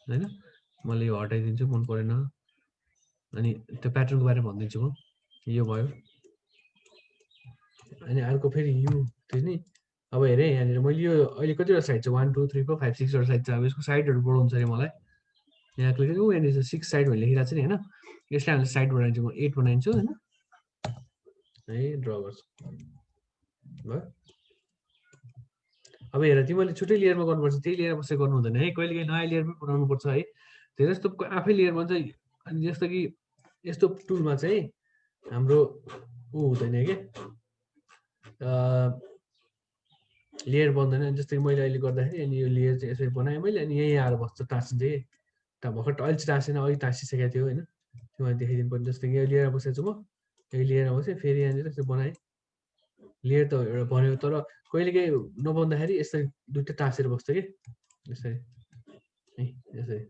[SPEAKER 2] हैन। मैले यो हटाइदिन्छु, मन परेन। अनि त्यो प्याटर्नको बारेमा भनिदिन्छु म। यो भयो। अनि अर्को फेरि यो त्यो नि, अब हेरे यहाँनिर मैले यो अहिले कतिवटा साइड छ 1 2 3 4 5 6 वटा साइड छ। अब यसको साइडहरू बढाउनु छ अरे मलाई। यहाँ क्लिक गर्नु, यहाँनिर 6 साइड भनेर लेखिरहेको छ नि हैन। यसलाई हामीले साइड बनाइदिन्छु, म 8 बनाइदिन्छु हैन। है ड्र गर्छु भयो। अब हेर तिमीले छुट्टै लेयरमा गर्नुपर्छ, त्यही लेयरमा बसेर गर्नु हुँदैन है। कहिलेकाहीँ नयाँ लेयर पनि बनाउनु पर्छ है। धेरै जस्तो आफै लेयर बन्छ। अनि जस्तो कि यस्तो टुलमा चाहिँ हाम्रो हुँदैन के, लेयर बन्दैन। जस्तै कि मैले अहिले गर्दाखेरि अनि यो लेयर चाहिँ यसरी बनाएँ मैले, अनि यहीँ आएर बस्छ, टाँसिन्छ कि। भर्खर अहिले चाहिँ टाँसेन, अघि टाँसिसकेको थियो होइन। तिमीलाई देखाइदिनु पर्ने। जस्तै कि यो लिएर बसेको छु म, यही लिएर बसेँ, फेरि यहाँनिर यसरी बनाएँ। लेयर त एउटा बन्यो, तर कहिलेकाहीँ नबन्दाखेरि यसरी दुइटा टाँसेर बस्छ कि यसरी है, यसरी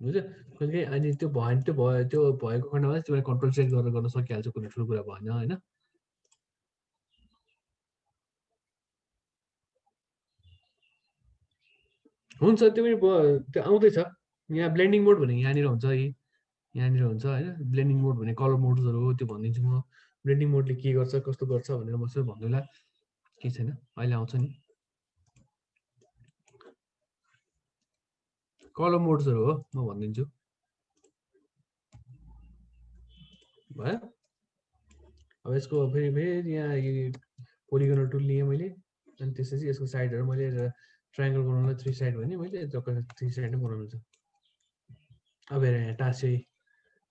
[SPEAKER 2] बुझ्यो। कहिलेकाहीँ अनि त्यो भएन, त्यो भयो, त्यो भएको खण्डमा चाहिँ तिमीले कन्ट्रोल चेन्ज गरेर गर्न सकिहाल्छौ, कुनै ठुलो कुरा भएन होइन। हुन्छ त्यो पनि त्यो आउँदैछ। यहाँ ब्लेन्डिङ मोड भने यहाँनिर हुन्छ है, यहाँनिर हुन्छ होइन। ब्लेन्डिङ मोड भने कलर मोड्सहरू हो, त्यो भनिदिन्छु म। ब्लेन्डिङ मोडले के गर्छ कस्तो गर्छ भनेर म यसो भन्नुला, केही छैन, अहिले आउँछ नि। कलर मोड्सहरू हो, म भनिदिन्छु भयो। अब यसको फेरि यहाँ पोलिगोनल टुल लिएँ मैले, अनि त्यसपछि यसको साइडहरू मैले ट्रायङ्गल बनाउनलाई 3 साइड भने मैले 3 साइड नै बनाउनु छ। अब हेर यहाँ टाँसे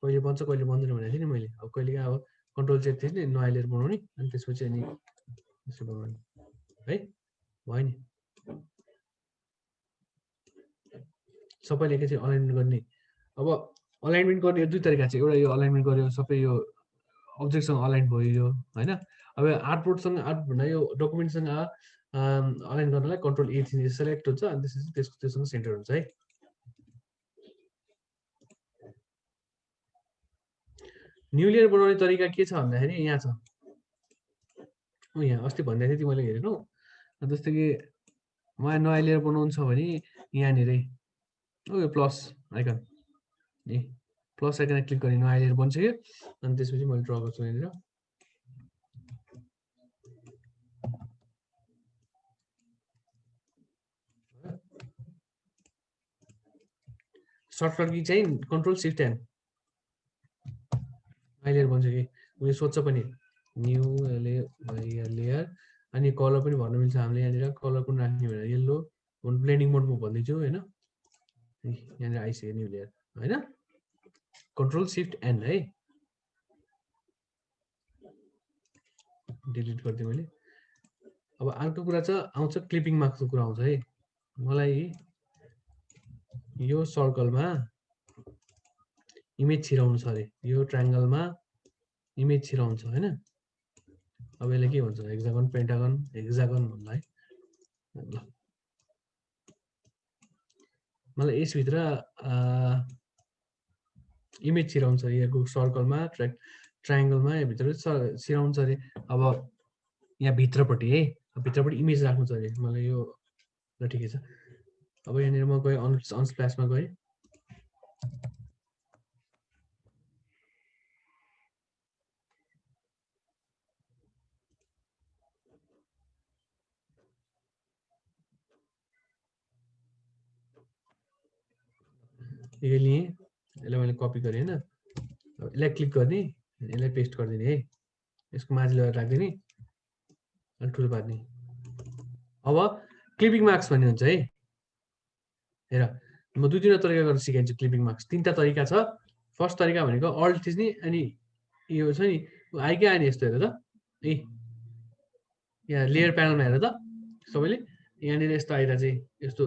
[SPEAKER 2] कहिले बन्छ कहिले बन्दैन भनेको थिएँ नि मैले। अब कहिले अब कन्ट्रोल चेक थिएँ नि, नयाँ लेयर बनाउने, अनि त्यसपछि अनि यसो बनाउने है, भयो नि। सबैले एकैचोटि अलाइनमेन्ट गर्ने। अब अलाइनमेन्ट गर्ने दुई तरिका छ। एउटा यो अलाइनमेन्ट गर्यो सबै यो अब्जेक्टसँग अलाइन भयो यो होइन। अब आर्टबोर्डसँग आर्ट भन्दा यो डकुमेन्टसँग अलाइन गर्नलाई कन्ट्रोल ए थिच्ने सेलेक्ट हुन्छ, अनि त्यसपछि त्योसँग सेन्टर हुन्छ है। न्यू लेयर बनाउने तरिका के छ भन्दाखेरि यहाँ छ, यहाँ अस्ति भन्दै थिएँ तिमीले हेरेनौ। जस्तै कि मलाई नयाँ लेयर बनाउनु छ भने यहाँनिरै यो प्लस आइकन, ए प्लस आइकन क्लिक गर्ने नयाँ लेयर बन्छ कि। अनि त्यसपछि मैले ड्र गर्छु यहाँनिर। सर्टकट की चाहिँ कन्ट्रोल सिफ्ट एन, नयाँ लेयर बन्छ कि। उयो सोध्छ पनि न्यू लेयर अनि कलर पनि भन्न मिल्छ हामीले यहाँनिर कलर कुन राख्ने भनेर येल्लो ब्लेन्डिङ मोड म भन्दैछु हैन यहाँनिर आइसक्यो न्यू लेयर हैन कन्ट्रोल शिफ्ट एन है डिलिट गरिदिएँ मैले अब अर्को कुरा चाहिँ आउँछ क्लिपिङ मार्क्सको कुरा आउँछ है मलाई यो सर्कलमा इमेज छिराउनु छ अरे यो ट्रायंगलमा इमेज छिराउनु छ हैन अब यसले के भन्छ हेक्सागन पेन्टागन हेक्सागन भन्ला है ल मलाई यसभित्र इमेज छिराउनु छ यहाँको सर्कलमा ट्रायंगलमा यहाँ भित्र छिराउनु छ अरे अब यहाँ भित्रपट्टि है भित्रपट्टि इमेज राख्नु छ अरे मलाई यो ल ठिकै छ अब यहाँनिर म गएँ अनस्प्ल्याशमा गएँ यो लिएँ यसलाई मैले कपी गरेँ हैन यसलाई क्लिक गर्ने यसलाई पेस्ट गरिदिने है यसको माथि लगेर राख्दिने अनि ठुलो पार्ने अब क्लिपिङ मार्क्स भन्ने हुन्छ है हेर म दुई तीनवटा तरिका गरेर सिकाइदिन्छु क्लिपिङ मार्क्स तीनटा तरिका छ फर्स्ट तरिका भनेको अल्ट थिच्ने अनि यो छ नि आइकै आयो नि यस्तो हेर त ए यहाँ लेयर प्यानलमा हेर त सबैले यहाँनिर यस्तो आइरहेको चाहिँ यस्तो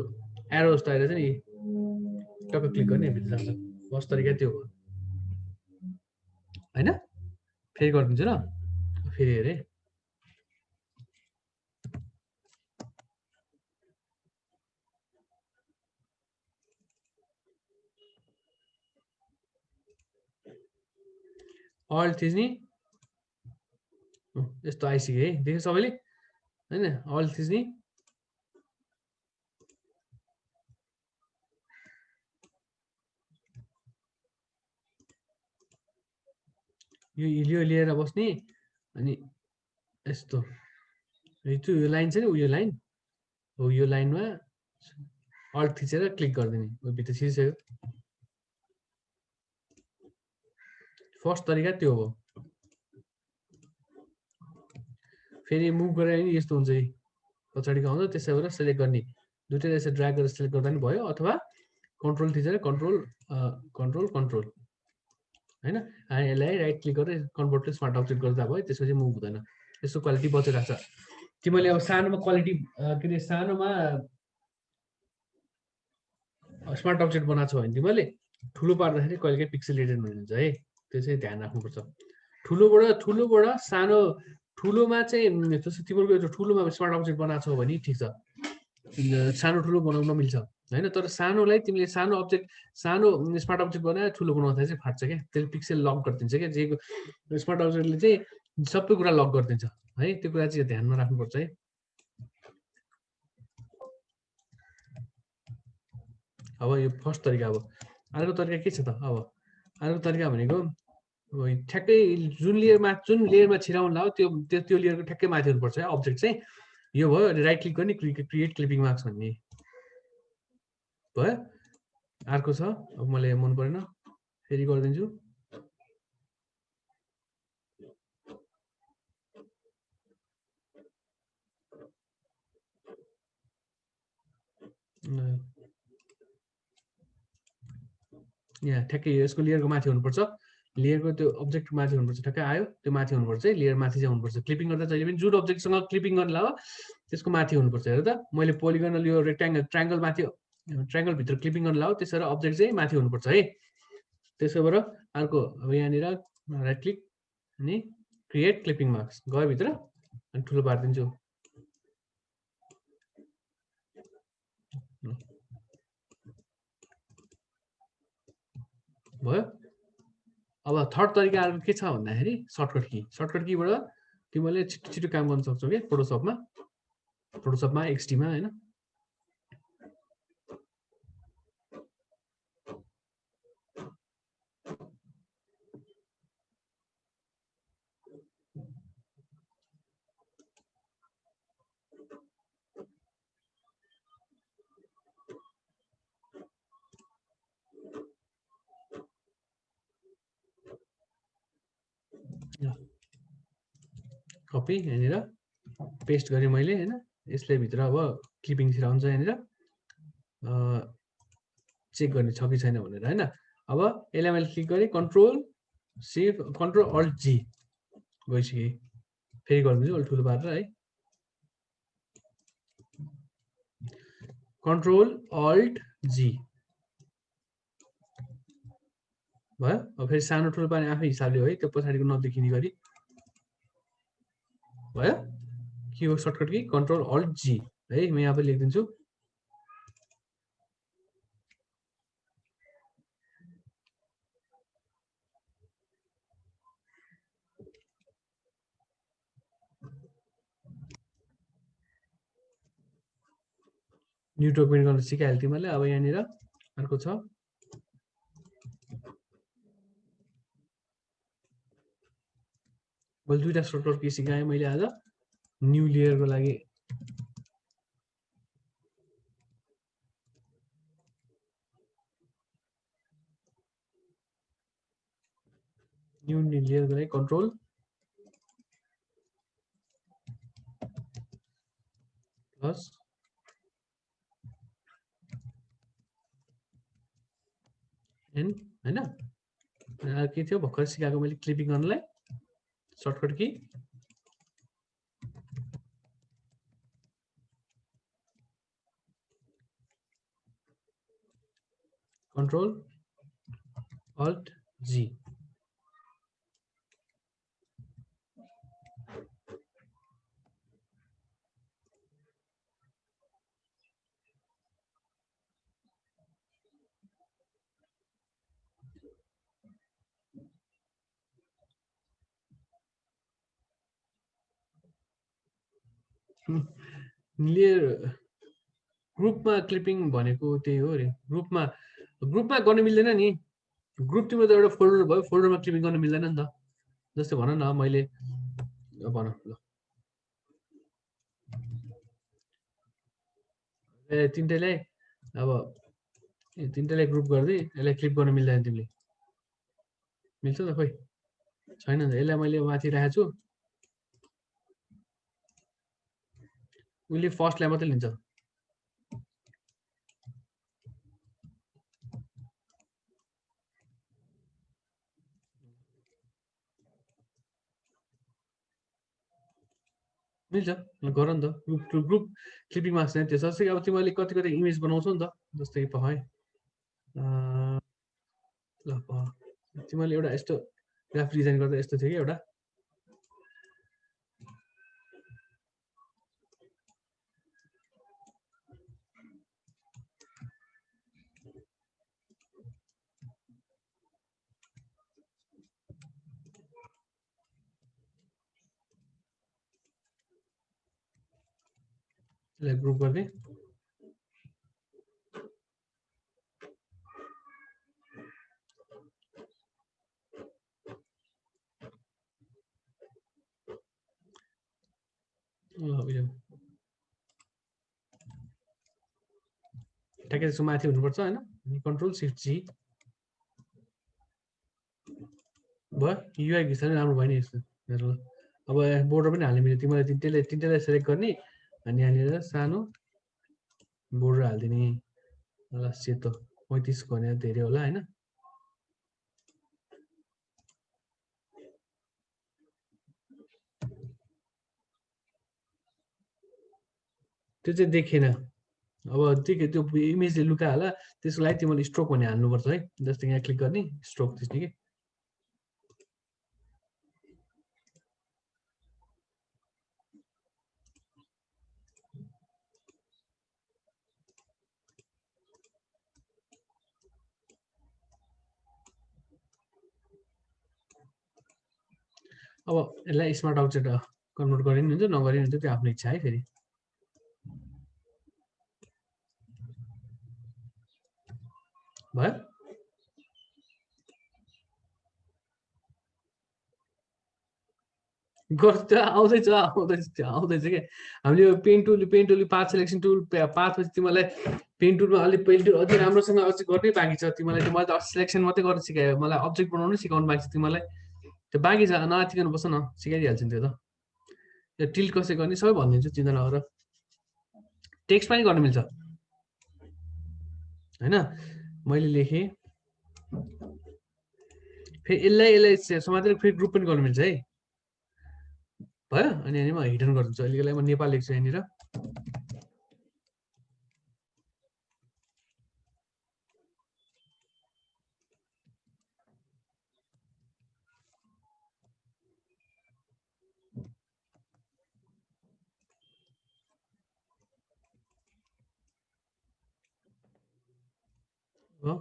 [SPEAKER 2] एरो जस्तो आइरहेको छ नि टक्क क्लिक गर्ने भित्र जान्छ फर्स्ट तरिका त्यो हो हैन फेरि गरिदिन्छु ल फेरि हेरेँ अल्ट थिच्ने यस्तो आइसक्यो है देख्यो सबैले हैन अल्ट थिच्ने यो लिएर बस्ने अनि यस्तो यो लाइन छ नि यो लाइन हो यो लाइनमा अल्ट थिचेर क्लिक गरिदिने भित्र छिरिसक्यो फर्स्ट तरिका त्यो हो फेरि मुभ गरेर नि यस्तो हुन्छ पछाडिको आउँछ त्यसै गरेर सेलेक्ट गर्ने दुईटै यसरी ड्र्याग गरेर सेलेक्ट गर्दा नि भयो अथवा कन्ट्रोल थिचेर कन्ट्रोल हैन यसलाई राइट क्लिक गरेर कन्भर्ट टु स्मार्ट अब्जेक्ट गर्दा भयो त्यसपछि मुभ हुँदैन यसको क्वालिटी बचिरहेको छ तिमीले अब सानोमा क्वालिटी के अरे सानोमा स्मार्ट अब्जेक्ट बनाएको छौ भने तिमीले ठुलो पार्दाखेरि कहिलेकाहीँ पिक्सेलेटेड हुन्छ है त्यो चाहिँ ध्यान राख्नुपर्छ ठुलोबाट सानो ठुलोमा चाहिँ जस्तो तिम्रो ठुलोमा स्मार्ट अब्जेक्ट बनाएको छौ भने ठिक छ सानो ठुलो बनाउन मिल्छ हैन तर सानोलाई तिमीले सानो स्मार्ट अब्जेक्ट बनाएर ठुलो बनाउँदा चाहिँ फाट्छ क्या त्यसले पिक्सेल लक गरिदिन्छ क्या जे स्मार्ट अब्जेक्टले चाहिँ सबै कुरा लक गरिदिन्छ है त्यो कुरा चाहिँ ध्यानमा राख्नुपर्छ है अब यो फर्स्ट तरिका अब अर्को तरिका के छ त अब अर्को तरिका भनेको ठ्याक्कै जुन लेयरमा छिराउनु लाग्यो त्यो लेयरको ठ्याक्कै माथि हुनुपर्छ है अब्जेक्ट चाहिँ यो भयो अनि राइट क्लिक गर्ने क्रिएट क्लिपिङ मार्क्स भन्ने भयो अर्को छ अब मलाई मन परेन फेरि गरिदिन्छु यहाँ ठ्याक्कै यसको लेयरको माथि हुनुपर्छ लेयरको त्यो अब्जेक्ट माथि हुनुपर्छ ठ्याक्कै आयो त्यो माथि हुनुपर्छ है लेयर माथि चाहिँ हुनुपर्छ क्लिपिङ गर्दा जहिले पनि जुन अब्जेक्टसँग क्लिपिङ गर्न लाग्यो त्यसको माथि हुनुपर्छ हेर त मैले पोलिगनल यो ट्रायंगल माथि ट्रायंगल भित्र क्लिपिङ गर्न लाग्यो त्यसो भएर अब्जेक्ट चाहिँ माथि हुनुपर्छ है त्यसो भएर अर्को अब यहाँनिर राइट क्लिक अनि क्रिएट क्लिपिङ मार्क्स गयो भित्र अनि ठुलो पारिदिन्छु भयो अब थर्ड तरिका अर्को के छ भन्दाखेरि सर्टकट कीबाट तिमीले छिटो काम गर्न सक्छौ के फोटोसपमा एक्सटीमा हैन कपी यहाँनिर पेस्ट गरेँ मैले हैन यसले भित्र अब क्लिपिङ छिराउँछ यहाँनिर चेक गर्ने छ कि छैन भनेर हैन अब यसलाई मैले क्लिक गरेँ कन्ट्रोल अल्ट जी गइसके फेरि गर्दिन्छु अलि ठुलो पारेर है कन्ट्रोल अल्ट जी भयो अब फेरि सानो ठुलो पार्ने आफै हिसाबले हो है त्यो पछाडिको नदेखिने गरी भयो के हो सर्टकट की कन्ट्रोल अल्ट जी है म यहाँ पनि लेखिदिन्छु न्यू डकुमेन्ट गर्न सिकाइहाल्यो तिमीहरूले अब यहाँनिर अर्को छ मैले दुईटा सर्टकट की सिकाएँ मैले आज न्यू लेयरको लागि न्यू लेयरको लागि कन्ट्रोल प्लस एन हैन के थियो भर्खर सिकाएको मैले क्लिपिङ गर्नलाई सर्टकट की कन्ट्रोल अल्ट जी लेयर ग्रुपमा क्लिपिङ भनेको त्यही हो रे ग्रुपमा गर्न मिल्दैन नि ग्रुप तिम्रो त एउटा फोल्डर भयो फोल्डरमा क्लिपिङ गर्न मिल्दैन नि त जस्तै भन न मैले भन ल तिनटैलाई अब तिनटैलाई ग्रुप गर्दै यसलाई क्लिप गर्न मिल्दैन तिमीले मिल्छ त खोइ छैन नि यसलाई मैले माथि राखेको छु उसले फर्स्टलाई मात्रै लिन्छ मिल्छ गर नि त ग्रुप क्लिपिङमा चाहिँ त्यो जस्तै अब तिमीले कति कति इमेज बनाउँछौ नि त जस्तै कि है ल तिमीले एउटा यस्तो ग्राफ डिजाइन गर्दा यस्तो थियो कि एउटा यसलाई ग्रुप गर्ने ठ्याक्कै त्यसको माथि हुनुपर्छ होइन कन्ट्रोल सिफ्ट जी भयो युआई घिच्दा पनि राम्रो भयो नि यस्तो हेर ल अब बोर्डर पनि हाल्ने मिल्यो तिमीलाई तिनटैलाई सेलेक्ट गर्ने अनि यहाँनिर सानो बोर्डर हालिदिने ल सेतो 35 भने धेरै होला होइन त्यो चाहिँ देखेन अब त्यो इमेजले लुका होला त्यसको लागि तिमीले स्ट्रोक भन्ने हाल्नुपर्छ है जस्तै यहाँ क्लिक गर्ने स्ट्रोक थिच्ने कि अब यसलाई स्मार्ट अब्जेक्ट कन्भर्ट गर्ने नि हुन्छ नगरे हुन्छ त्यो आफ्नो इच्छा है फेरि भयो गर्छ आउँदैछ के हामीले यो pen tool path selection tool पाथपछि तिमीलाई पेन टुलमा अलि पेन टुल अझै राम्रोसँग अझै गर्नै बाँकी छ तिमीलाई मैले त सिलेक्सन मात्रै गर्न सिकायो मलाई अब्जेक्ट बनाउनु सिकाउनु बाँकी छ तिमीलाई त्यो बाँकी छ नआतिकन बस्छ न सिकाइदिइहाल्छु नि त्यो त यो टिल्ट कसरी गर्ने सबै भनिदिन्छु, चिन्ता नगर। टेक्स्ट पनि गर्न मिल्छ हैन। मैले लेखेँ, फेरि यसलाई समातेर फेरि ग्रुप पनि गर्न मिल्छ है, भयो। अनि यहाँनिर म हिडन गरिदिन्छु। अहिलेको लागि म नेपाल लेख्छु यहाँनिर। हो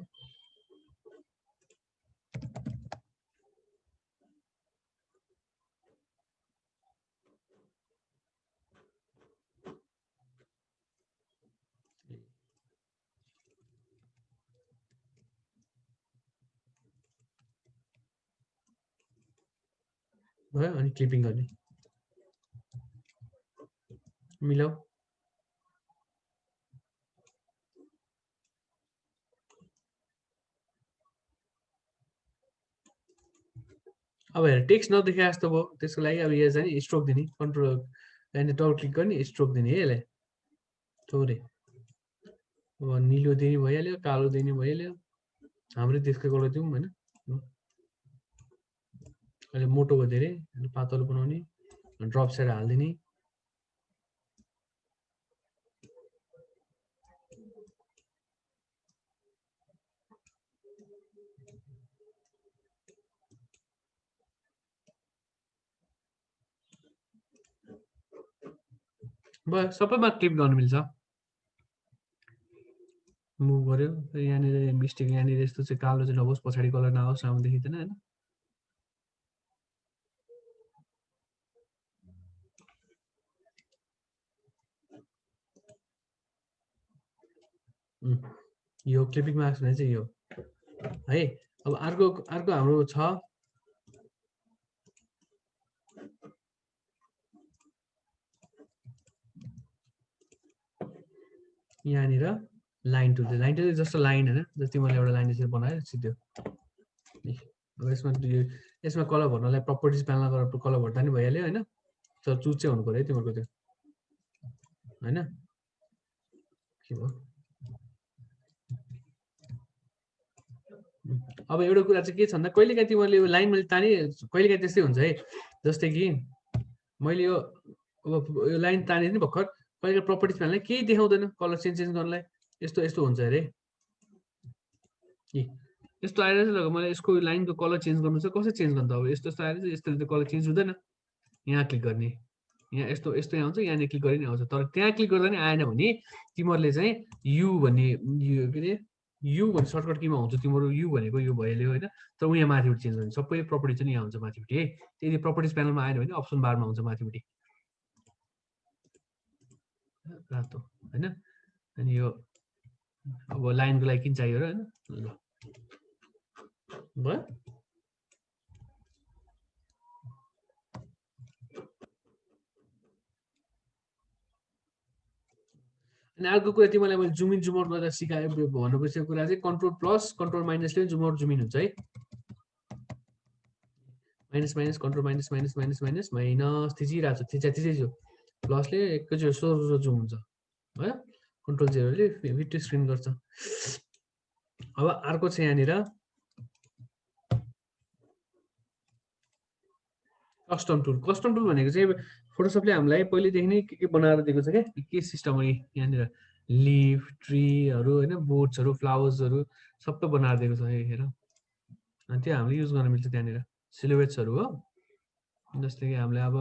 [SPEAKER 2] भयो। अनि क्लिपिङ गर्ने मिलाऊ। अब हेर टेक्स्ट नदेखे जस्तो भयो, त्यसको लागि अब यहाँ चाहिँ स्ट्रोक दिने, कन्ट्रोल यहाँनिर डबल क्लिक गर्ने, स्ट्रोक दिने है यसलाई थोरै। अब निलो दिने भइहाल्यो, कालो दिने भइहाल्यो, हाम्रै देशको कलर दिउँ होइन। अहिले मोटो धेरै पातलो बनाउने, ड्रप सेड हालिदिने। भयो, सबैमा क्लिप गर्न मिल्छ। मुभ गर्यो, यहाँनिर मिस्टेक, यहाँनिर यस्तो चाहिँ कालो चाहिँ नहोस्, पछाडि कलर नआओस्, राम्रो देखिँदैन होइन। यो क्लिपिङ मार्क्स भने चाहिँ यो है। अब अर्को हाम्रो छ यहाँनिर लाइन टुल। लाइन टुल जस्तो लाइन होइन, जस्तै मैले एउटा लाइन यसरी बनाएँ सिधो। अब यसमा कलर भर्नलाई प्रपर्टिज प्यानलमा गएर कलर भर्दा नि भइहाल्यो होइन। तर चुज चाहिँ हुनु पर्यो है तिमीहरूको त्यो होइन। के भयो अब एउटा कुरा चाहिँ के छ भन्दा कहिलेकाहीँ तिमीहरूले यो लाइन मैले ताने, कहिलेकाहीँ त्यस्तै हुन्छ है। जस्तै कि मैले यो अब यो लाइन ताने नि भर्खर, कहिलेकाहीँ प्रपर्टिज प्यानललाई केही देखाउँदैन कलर चेन्ज गर्नलाई, यस्तो हुन्छ अरे। यस्तो आइरहेछ, मलाई यसको लाइनको कलर चेन्ज गर्नु छ, कसरी चेन्ज गर्नु त? अब यस्तो आइरहेछ, यस्तोले त कलर चेन्ज हुँदैन। यहाँ क्लिक गर्ने, यहाँ यस्तो आउँछ, यहाँनिर क्लिक गरे नि आउँछ। तर त्यहाँ क्लिक गर्दा नि आएन भने तिमीहरूले चाहिँ यु भन्ने, यो के अरे यु भन्ने सर्टकट कीमा हुन्छ तिम्रो, यु भनेको यो भइहाल्यो होइन। तर यहाँ माथिपट्टि चेन्ज गर्ने सबै प्रपर्टी चाहिँ यहाँ हुन्छ माथिपट्टि है। यदि प्रपर्टिज प्यानलमा आएन भने अप्सन बारमा हुन्छ माथिपट्टि रातो होइन। अनि यो अब लाइनको लागि किन चाहियो र होइन। ल भयो। अनि अर्को कुरा तिमीलाई मैले जुम इन जुम आउट गर्दा सिकाएँ भन्नु खोजेको कुरा चाहिँ कन्ट्रोल प्लस कन्ट्रोल माइनसले जुम आउट जुम इन हुन्छ है। Minus minus control minus minus minus minus minus थिचिरहेको छ, थिचै जो प्लसले एकैचोटि सोह्र जुम हुन्छ भयो। कन्ट्रोल जेरोले भिडियो स्क्रिन गर्छ। अब अर्को छ यहाँनिर कस्टम टुल। कस्टम टुल भनेको चाहिँ फोटोसपले हामीलाई पहिलेदेखि नै के बनाएर दिएको छ क्या, के सिस्टम हो यहाँनिर लिफ ट्रीहरू होइन, बोट्सहरू फ्लावर्सहरू सबै बनाएर दिएको छ हेर। अनि त्यो हामीले युज गर्न मिल्छ त्यहाँनिर सिलुएट्सहरू हो। जस्तै कि हामीले अब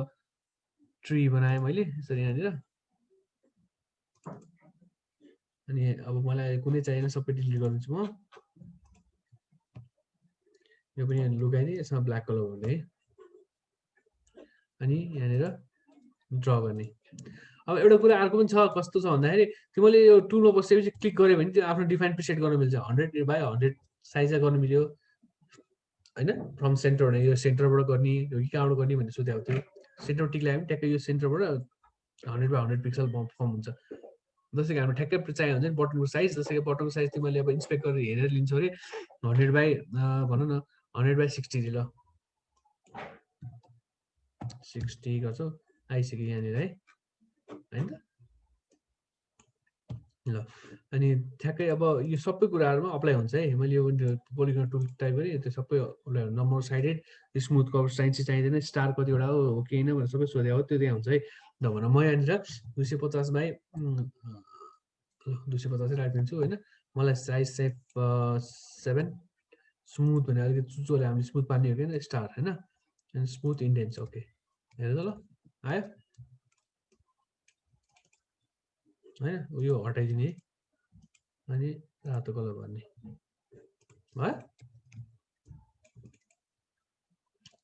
[SPEAKER 2] ट्री बनाएँ मैले यसरी यहाँनिर। अनि अब मलाई कुनै चाहिएन, सबै डिलिट गरिदिन्छु म। यो पनि लुगाइदिएँ, यसमा ब्ल्याक कलर हुने है। अनि यहाँनिर ड्र गर्ने। अब एउटा कुरा अर्को पनि छ, कस्तो छ भन्दाखेरि तिमीले यो टुलमा बसेपछि क्लिक गऱ्यो भने त्यो आफ्नो डिफाइन प्रिसेट गर्न मिल्छ। 100/100 साइजमा गर्न मिल्यो होइन। फ्रम सेन्टर भने यो सेन्टरबाट गर्ने, यो कहाँबाट गर्ने भनेर सोधेको थियो। सेन्टरमा टिक लगायो भने ट्याक्कै यो सेन्टरबाट 100/100 पिक्सल फर्म हुन्छ। जस्तै कि हाम्रो ठ्याक्कै चाहियो भने बटनको साइज, जस्तै कि बटनको साइज तिमीले अब इन्सपेक्ट गरेर हेरेर लिन्छौ अरे 100/भनौँ न 100/60 ल 60 गर्छौ। आइसक्यो यहाँनिर है हैन त ल अनि ठ्याक्कै अब यो सबै कुराहरुमा अप्लाई हुन्छ है मैले यो पोलिगन टुल टाइप गरेँ त्यो सबै अप्लाई हुन्छ नम्बर साइडेड स्मुथ कर्भ चाहिन्छ चाहिँदैन स्टार कतिवटा हो केही न भनेर सबै सोधे हो त्यो त्यहाँ हुन्छ है ल भन म यहाँनिर 250 बाइ 250 राखिदिन्छु हैन मलाई साइज चाहिँ 7 स्मुथ भने अलिकति चुचोले हामीले स्मुथ पार्ने हो कि स्टार हैन अनि स्मुथ इन्डेन्ट्स ओके हेर त ल आयो हैन यो हटाइदिने अनि रातो कलर गर्ने भयो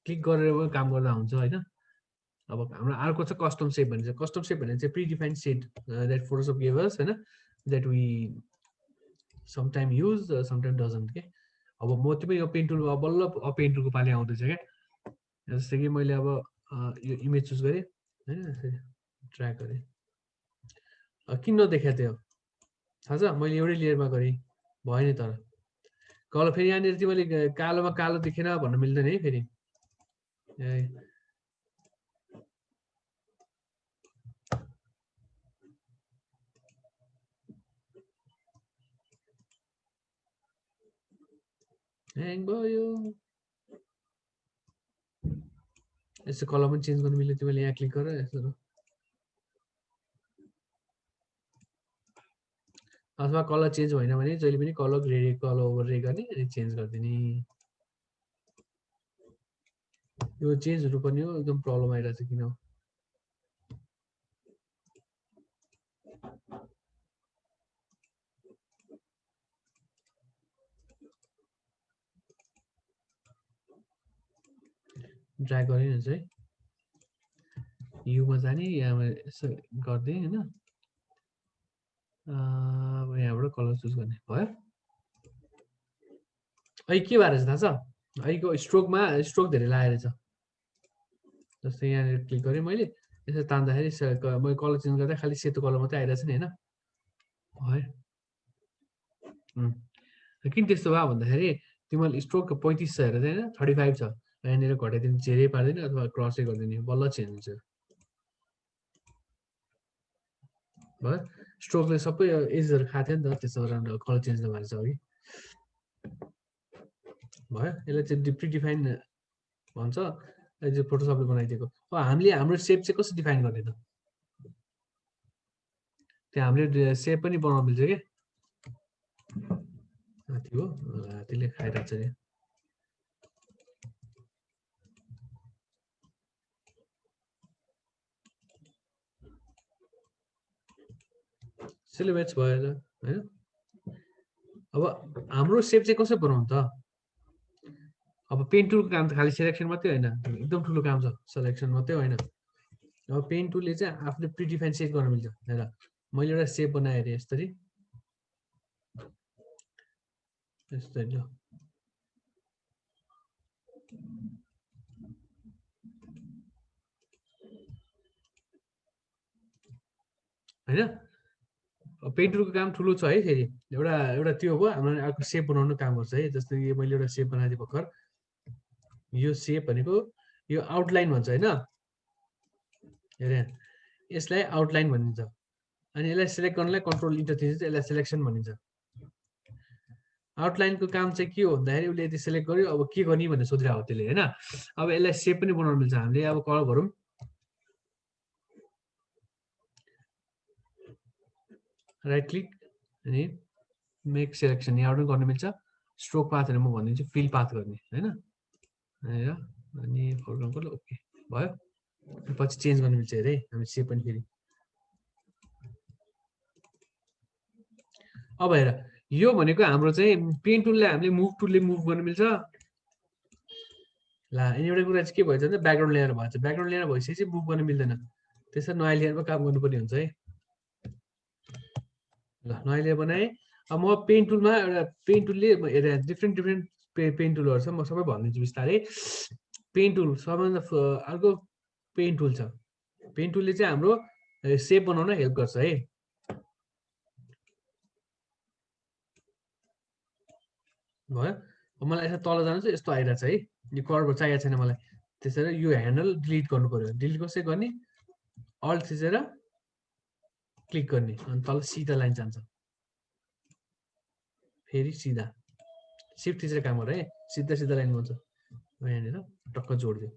[SPEAKER 2] क्लिक गरेर काम गर्दा हुन्छ हैन अब हाम्रो अर्को छ कस्टम शेप भन्छ कस्टम शेप भने चाहिँ predefined set that Photoshop give us हैन that we sometime use sometime doesn't के अब म तिमी यो पेन टुल बल्ल पेन टुलको पाली आउँदैछ के जस्तै कि मैले अब यो इमेज चुज गरे हैन ड्र्याग गरे किन नदेखा त्यो थाहा छ मैले एउटै लेयरमा गरे भयो नि तर कलर फेरि यहाँनिर चाहिँ मैले कालोमा कालो देखेन भन्न मिल्दैन है फेरि ह्याङ भयो यसो कलर पनि चेन्ज गर्नु मिल्यो तिमीले यहाँ क्लिक गरेर यसो अथवा कलर चेन्ज होइन भने जहिले पनि कलर ग्रेडिएट कलर ओभरले गर्ने अनि चेन्ज गरिदिने यो चेन्ज हुनुपर्ने हो एकदम प्रब्लम आइरहेछ किन ड्र्याग गर्ने हुन्छ है युमा जाने यहाँ यसो गर्दै हैन अब यहाँबाट कलर चुज गर्ने भयो अहिले के भएर थाहा छ अहिलेको स्ट्रोकमा स्ट्रोक धेरै लागेको छ जस्तै यहाँ क्लिक गरेँ मैले यसो तान्दाखेरि मैले कलर चेन्ज गर्दा खालि सेतो कलर मात्रै आइरहेछ नि हैन भयो किन त्यस्तो भयो भन्दाखेरि तिमीले स्ट्रोक 35 छ हेरेर हैन 35 छ यहाँनिर घटाइदिने जेरै पार्दैन अथवा क्रसै गरिदिने बल्ल चेन्ज हुन्छ भयो स्ट्रोकले सबै एजहरु खाथ्यो नि त त्यसो राम्रो कलर चेन्ज नभएर छ अघि भयो यसलाई चाहिँ प्रिडिफाइन भन्छ यो चाहिँ फोटोशपले बनाइदिएको अब हामीले हाम्रो शेप चाहिँ कसरी डिफाइन गर्ने त त्यो हामीले शेप पनि बनाउन मिल्छ के हात्ती हो हात्तीले खाइरहेछ नि सिलुएट्स भयो हैन अब हाम्रो शेप चाहिँ कसरी बनाउनु त अब पेन टुलको काम त खाली सिलेक्सन मात्रै हैन एकदम ठुलो काम छ सिलेक्सन मात्रै हैन अब पेन टुलले चाहिँ आफूले प्रिडिफाइन सेट गर्न मिल्छ हेर मैले एउटा शेप बनाए रे यसरी यस्तै ल हैन पेन टुलको काम ठुलो छ है फेरि एउटा त्यो हो हाम्रो अर्को शेप बनाउनु काम गर्छ है जस्तै मैले एउटा शेप बनाइदिए भर्खर यो शेप भनेको यो आउटलाइन भन्छ हैन हेरे यसलाई आउटलाइन भनिन्छ अनि यसलाई सिलेक्ट गर्नलाई कन्ट्रोल इन्टर थिचेर यसलाई सिलेक्सन भनिन्छ आउटलाइनको काम चाहिँ के हो भन्दाखेरि उसले यदि सिलेक्ट गर्यो अब के गर्ने भनेर सोधिरहेको त्यसले हैन अब यसलाई शेप पनि बनाउन मिल्छ हामीले अब कलर गरौँ राइट क्लिक अनि मेक सिलेक्सन यहाँबाट गर्न मिल्छ स्ट्रोक पाथ भनेर म भनिदिन्छु फिल पाथ गर्ने हैन अनि फोरग्राउन्ड ओके भयो पछि चेन्ज गर्न मिल्छ हेरे हामी शेप पनि फेरि अब हेर यो भनेको हाम्रो चाहिँ पेन टुलले हामीले मुभ टुलले मुभ गर्न मिल्छ ला अनि एउटा कुरा चाहिँ के भएछ भने ब्याकग्राउन्ड लेयर भएछ ब्याकग्राउन्ड लेयर भएपछि चाहिँ मुभ गर्न मिल्दैन त्यसरी नयाँ लेयरमा काम गर्नुपर्ने हुन्छ है ल नयाँ लेयर बनाए अब म पेन टुलमा एउटा पेन टुलले हेरे डिफ्रेन्ट पेन टुलहरु छ म सबै भनिदिन्छु बिस्तारै पेन टुल सबैभन्दा अर्को पेन टुल छ पेन टुलले चाहिँ हाम्रो शेप बनाउन हेल्प गर्छ है भयो मलाई यसो तल जानु चाहिँ यस्तो आइरहेछ है यो कर्भ चाहिएको छैन मलाई त्यसैले यो ह्यान्डल डिलिट गर्नु पर्यो डिलिट कसरी गर्ने अल्ट थिचेर क्लिक गर्ने अनि तल सिधा लाइन जान्छ फेरि सिधा शिफ्ट थिचेर काम गर है सिधा सिधा लाइन हुन्छ यहाँनिर टक्क जोडिदियो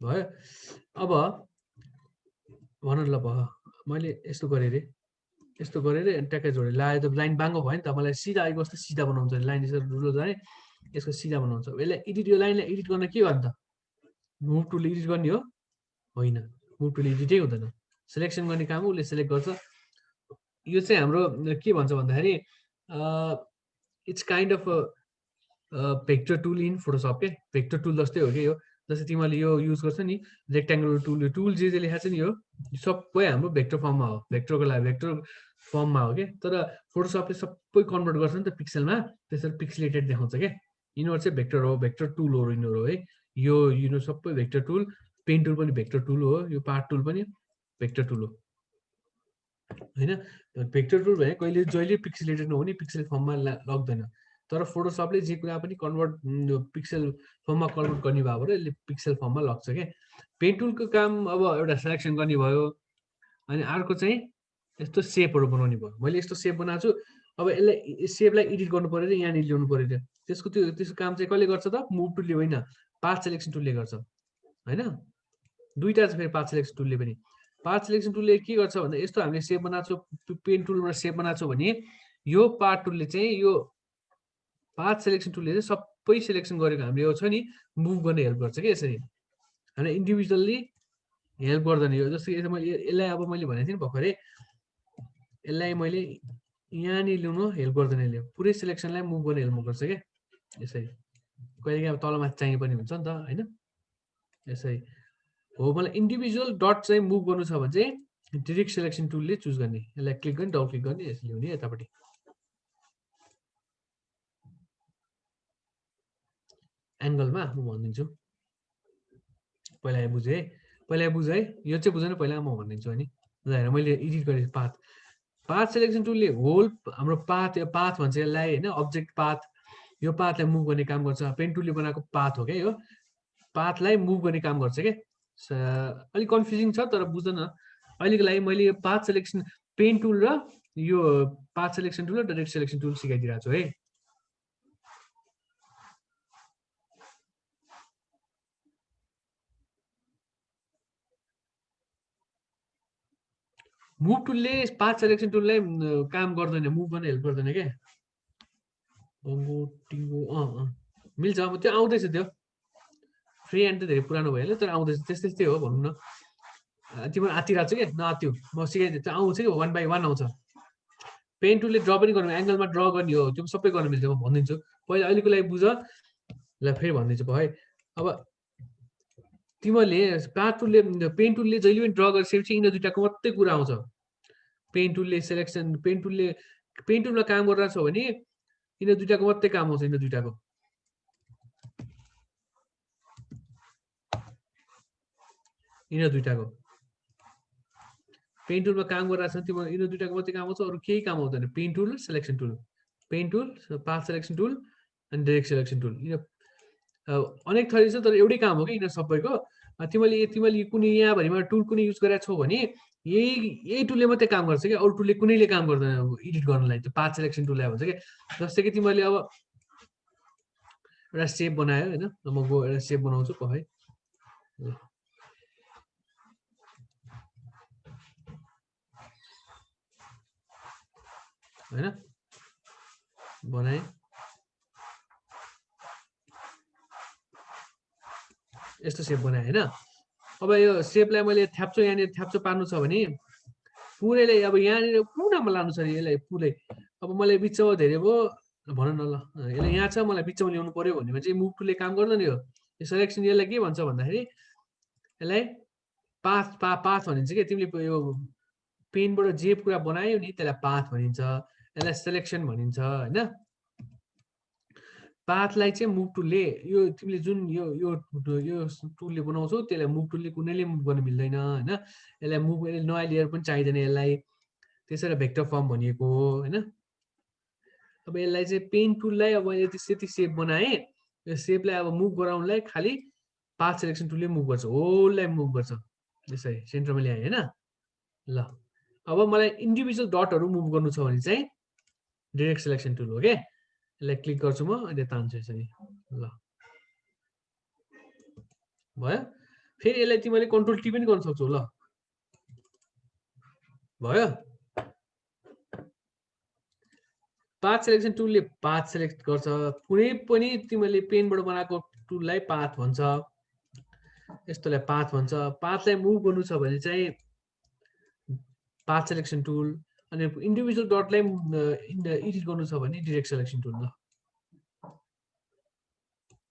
[SPEAKER 2] भयो अब भन ल भयो मैले यस्तो गरेँ रे यस्तो गरेर ट्याक्कै जोडेँ ला त लाइन बाङ्गो भयो नि त मलाई सिधा आएको जस्तो सिधा बनाउँछ लाइन यसरी डुलो जाने यसको सिधा बनाउँछ यसलाई एडिट यो लाइनलाई एडिट गर्न के गर्नु त मुभ टुलले एडिट गर्ने हो होइन मुभ टुलले एडिटै हुँदैन सिलेक्सन गर्ने काम उसले सिलेक्ट गर्छ यो चाहिँ हाम्रो के भन्छ भन्दाखेरि it's kind of vector tool in Photoshop के भेक्टर टुल जस्तै हो कि यो जस्तै तिमीले यो युज गर्छ नि रेक्ट्याङ्गुलर टुल यो टुल जे लेखाएको छ नि यो सबै हाम्रो भेक्टर फर्ममा हो भेक्टरको लागि भेक्टर फर्ममा हो कि तर फोटोसपले सबै कन्भर्ट गर्छ नि त पिक्सलमा त्यसरी पिक्सलेटेड देखाउँछ क्या यिनीहरू चाहिँ भेक्टर हो भेक्टर टुल हो यिनीहरू है यो यिनीहरू सबै भेक्टर टुल पेन टुल पनि भेक्टर टुल हो यो पार्ट टुल पनि भेक्टर टुल हो होइन भेक्टर टुल भने कहिले जहिले पिक्सलेटेड नहुने पिक्सल फर्ममा लग्दैन तर फोटोसपले जे कुरा पनि कन्भर्ट पिक्सल फर्ममा कन्भर्ट गर्ने भएर यसले पिक्सल फर्ममा लग्छ क्या पेन टुलको काम अब एउटा सिलेक्सन गर्ने भयो अनि अर्को चाहिँ यस्तो सेपहरू बनाउने भयो मैले यस्तो सेप बनाएको छु अब यसलाई सेपलाई एडिट गर्नु पऱ्यो यहाँनिर ल्याउनु पऱ्यो त्यसको काम चाहिँ कसले गर्छ त मुभ टुलले होइन पाथ सिलेक्सन टुलले गर्छ होइन दुईवटा छ फेरि पाथ सिलेक्सन टुलले पनि पाथ सिलेक्सन टुलले के गर्छ भन्दा यस्तो हामीले सेप बनाएको छौँ पेन टुलबाट सेप बनाएको छौँ भने यो पार्ट टुलले चाहिँ यो पाथ सिलेक्सन टुलले चाहिँ सबै सिलेक्सन गरेको हामीले यो छ नि मुभ गर्ने हेल्प गर्छ कि यसरी हामीलाई इन्डिभिजुअल्ली हेल्प गर्दैन यो जस्तै यसलाई अब मैले भनेको थिएँ नि भर्खरै यसलाई मैले यहाँनिर ल्याउनु हेल्प गर्दैन यसले पुरै सिलेक्सनलाई मुभ गर्ने हेल्प गर्छ क्या यसरी कहिलेकाहीँ अब तलमाथि चाहिने पनि हुन्छ नि त होइन यसरी हो मलाई इन्डिभिजुअल डट चाहिँ मुभ गर्नु छ भने चाहिँ डिरेक्ट सिलेक्सन टुलले चुज गर्ने यसलाई क्लिक गर्ने डबल क्लिक गर्ने यसले ल्याउने यतापट्टि एङ्गलमा म भनिदिन्छु पहिला बुझेँ है यो चाहिँ बुझेन पहिला म भनिदिन्छु अनि हेर मैले एडिट गरेँ पाथ सिलेक्सन टुलले होल हाम्रो पाथ भन्छ यसलाई होइन अब्जेक्ट पाथ यो पाथलाई मुभ गर्ने काम गर्छ पेन टुलले बनाएको पाथ हो क्या यो पाथलाई मुभ गर्ने काम गर्छ क्या अलिक कन्फ्युजिङ छ तर बुझ्दैन अहिलेको लागि मैले यो पाथ सिलेक्सन पेन टुल र यो पाथ सिलेक्सन टुल र डाइरेक्ट सिलेक्सन टुल सिकाइदिरहेको छु है मुभ टुलले पाथ सिलेक्सन टुललाई काम गर्दैन मुभ गर्न हेल्प गर्दैन क्या मिल्छ अब त्यो आउँदैछ त्यो फ्री एन्ड त धेरै पुरानो भइहाल्यो तर आउँदैछ त्यस्तै हो भनौँ न तिम्रो आत्तिरहेको छ क्या नआत्तियो म सिकाइदिन्छु त्यो आउँछ कि 1 बाई 1 आउँछ पेन टुलले ड्र पनि गर्नु एङ्गलमा ड्र गर्ने हो त्यो सबै गर्न मिल्छ म भनिदिन्छु पहिला अहिलेको लागि बुझ ल फेरि भनिदिन्छु भयो है अब तिमीहरूले पाथ टुलले पेन टुलले जहिले पनि ड्र गरिसकेपछि यिनीहरू दुइटाको मात्रै कुरा आउँछ पेन टुलले सिलेक्सन पेन टुलमा काम गरिरहेको छ भने यिनीहरू दुइटाको मात्रै काम आउँछ यिनीहरू दुइटाको पेन टुलमा काम गरिरहेको छ तिम्रो यिनीहरू दुइटाको मात्रै काम आउँछ अरू केही काम आउँदैन pen tool selection tool pen tool path selection tool अनि डाइरेक्ट सिलेक्सन टुल अनेक थरी छ तर एउटै काम हो कि यिनीहरू सबैको तिमीले कुनै यहाँभरिमा टुल कुनै युज गरेका छौ भने यही टुलले मात्रै काम गर्छ कि अरू टुलले कुनैले काम गर्दैन एडिट गर्नलाई त्यो पाथ सिलेक्सन टुललाई भन्छ कि जस्तै कि तिमीले अब एउटा सेप बनायो होइन म एउटा सेप बनाउँछु है होइन बनाएँ यस्तो सेप बनाएँ होइन अब यो सेपलाई मैले थ्याप्चो यहाँनिर थ्याप्चो पार्नु छ भने पुरैलाई अब यहाँनिर कुनामा लानु छ यसलाई पुरै अब मलाई बिचमा धेरै भयो भन न ल यसलाई यहाँ छ मलाई बिचमा ल्याउनु पर्यो भने चाहिँ मुभ टुलले काम गर्दैन यो सिलेक्सन यसलाई के भन्छ भन्दाखेरि यसलाई पाथ भनिन्छ कि तिमीले यो पेनबाट जे कुरा बनायो नि त्यसलाई पाथ भनिन्छ यसलाई सिलेक्सन भनिन्छ होइन पाथलाई चाहिँ मुभ टुलले यो तिमीले जुन यो टुलले बनाउँछौ त्यसलाई मुभ टुलले कुनैले मुभ गर्न मिल्दैन होइन यसलाई मुभ नयाँ लेयर पनि चाहिँदैन यसलाई त्यसरी भेक्टर फर्म भनिएको हो होइन अब यसलाई चाहिँ पेन टुललाई अब यति सेप बनाएँ यो सेपलाई अब मुभ गराउनलाई खालि पाथ सिलेक्सन टुलले मुभ गर्छ होललाई मुभ गर्छ यसरी सेन्टरमा ल्याएँ होइन ल अब मलाई इन्डिभिजुअल डटहरु मुभ गर्नु छ भने चाहिँ डाइरेक्ट सिलेक्सन टुल हो के यसलाई क्लिक गर्छु म अनि तान्छु यसरी ल भयो फेरि यसलाई तिमीले कन्ट्रोल टी पनि गर्न सक्छौ ल भयो पाथ सिलेक्सन टुलले पाथ सिलेक्ट गर्छ कुनै पनि तिमीले पेनबाट बनाएको टुललाई पाथ भन्छ यस्तोलाई पाथ भन्छ पाथलाई मुभ गर्नु छ भने चाहिँ पाथ सिलेक्सन टुल अनि इन्डिभिजुअल डटलाई एडिट गर्नु छ भने डाइरेक्ट सिलेक्सन टुल ल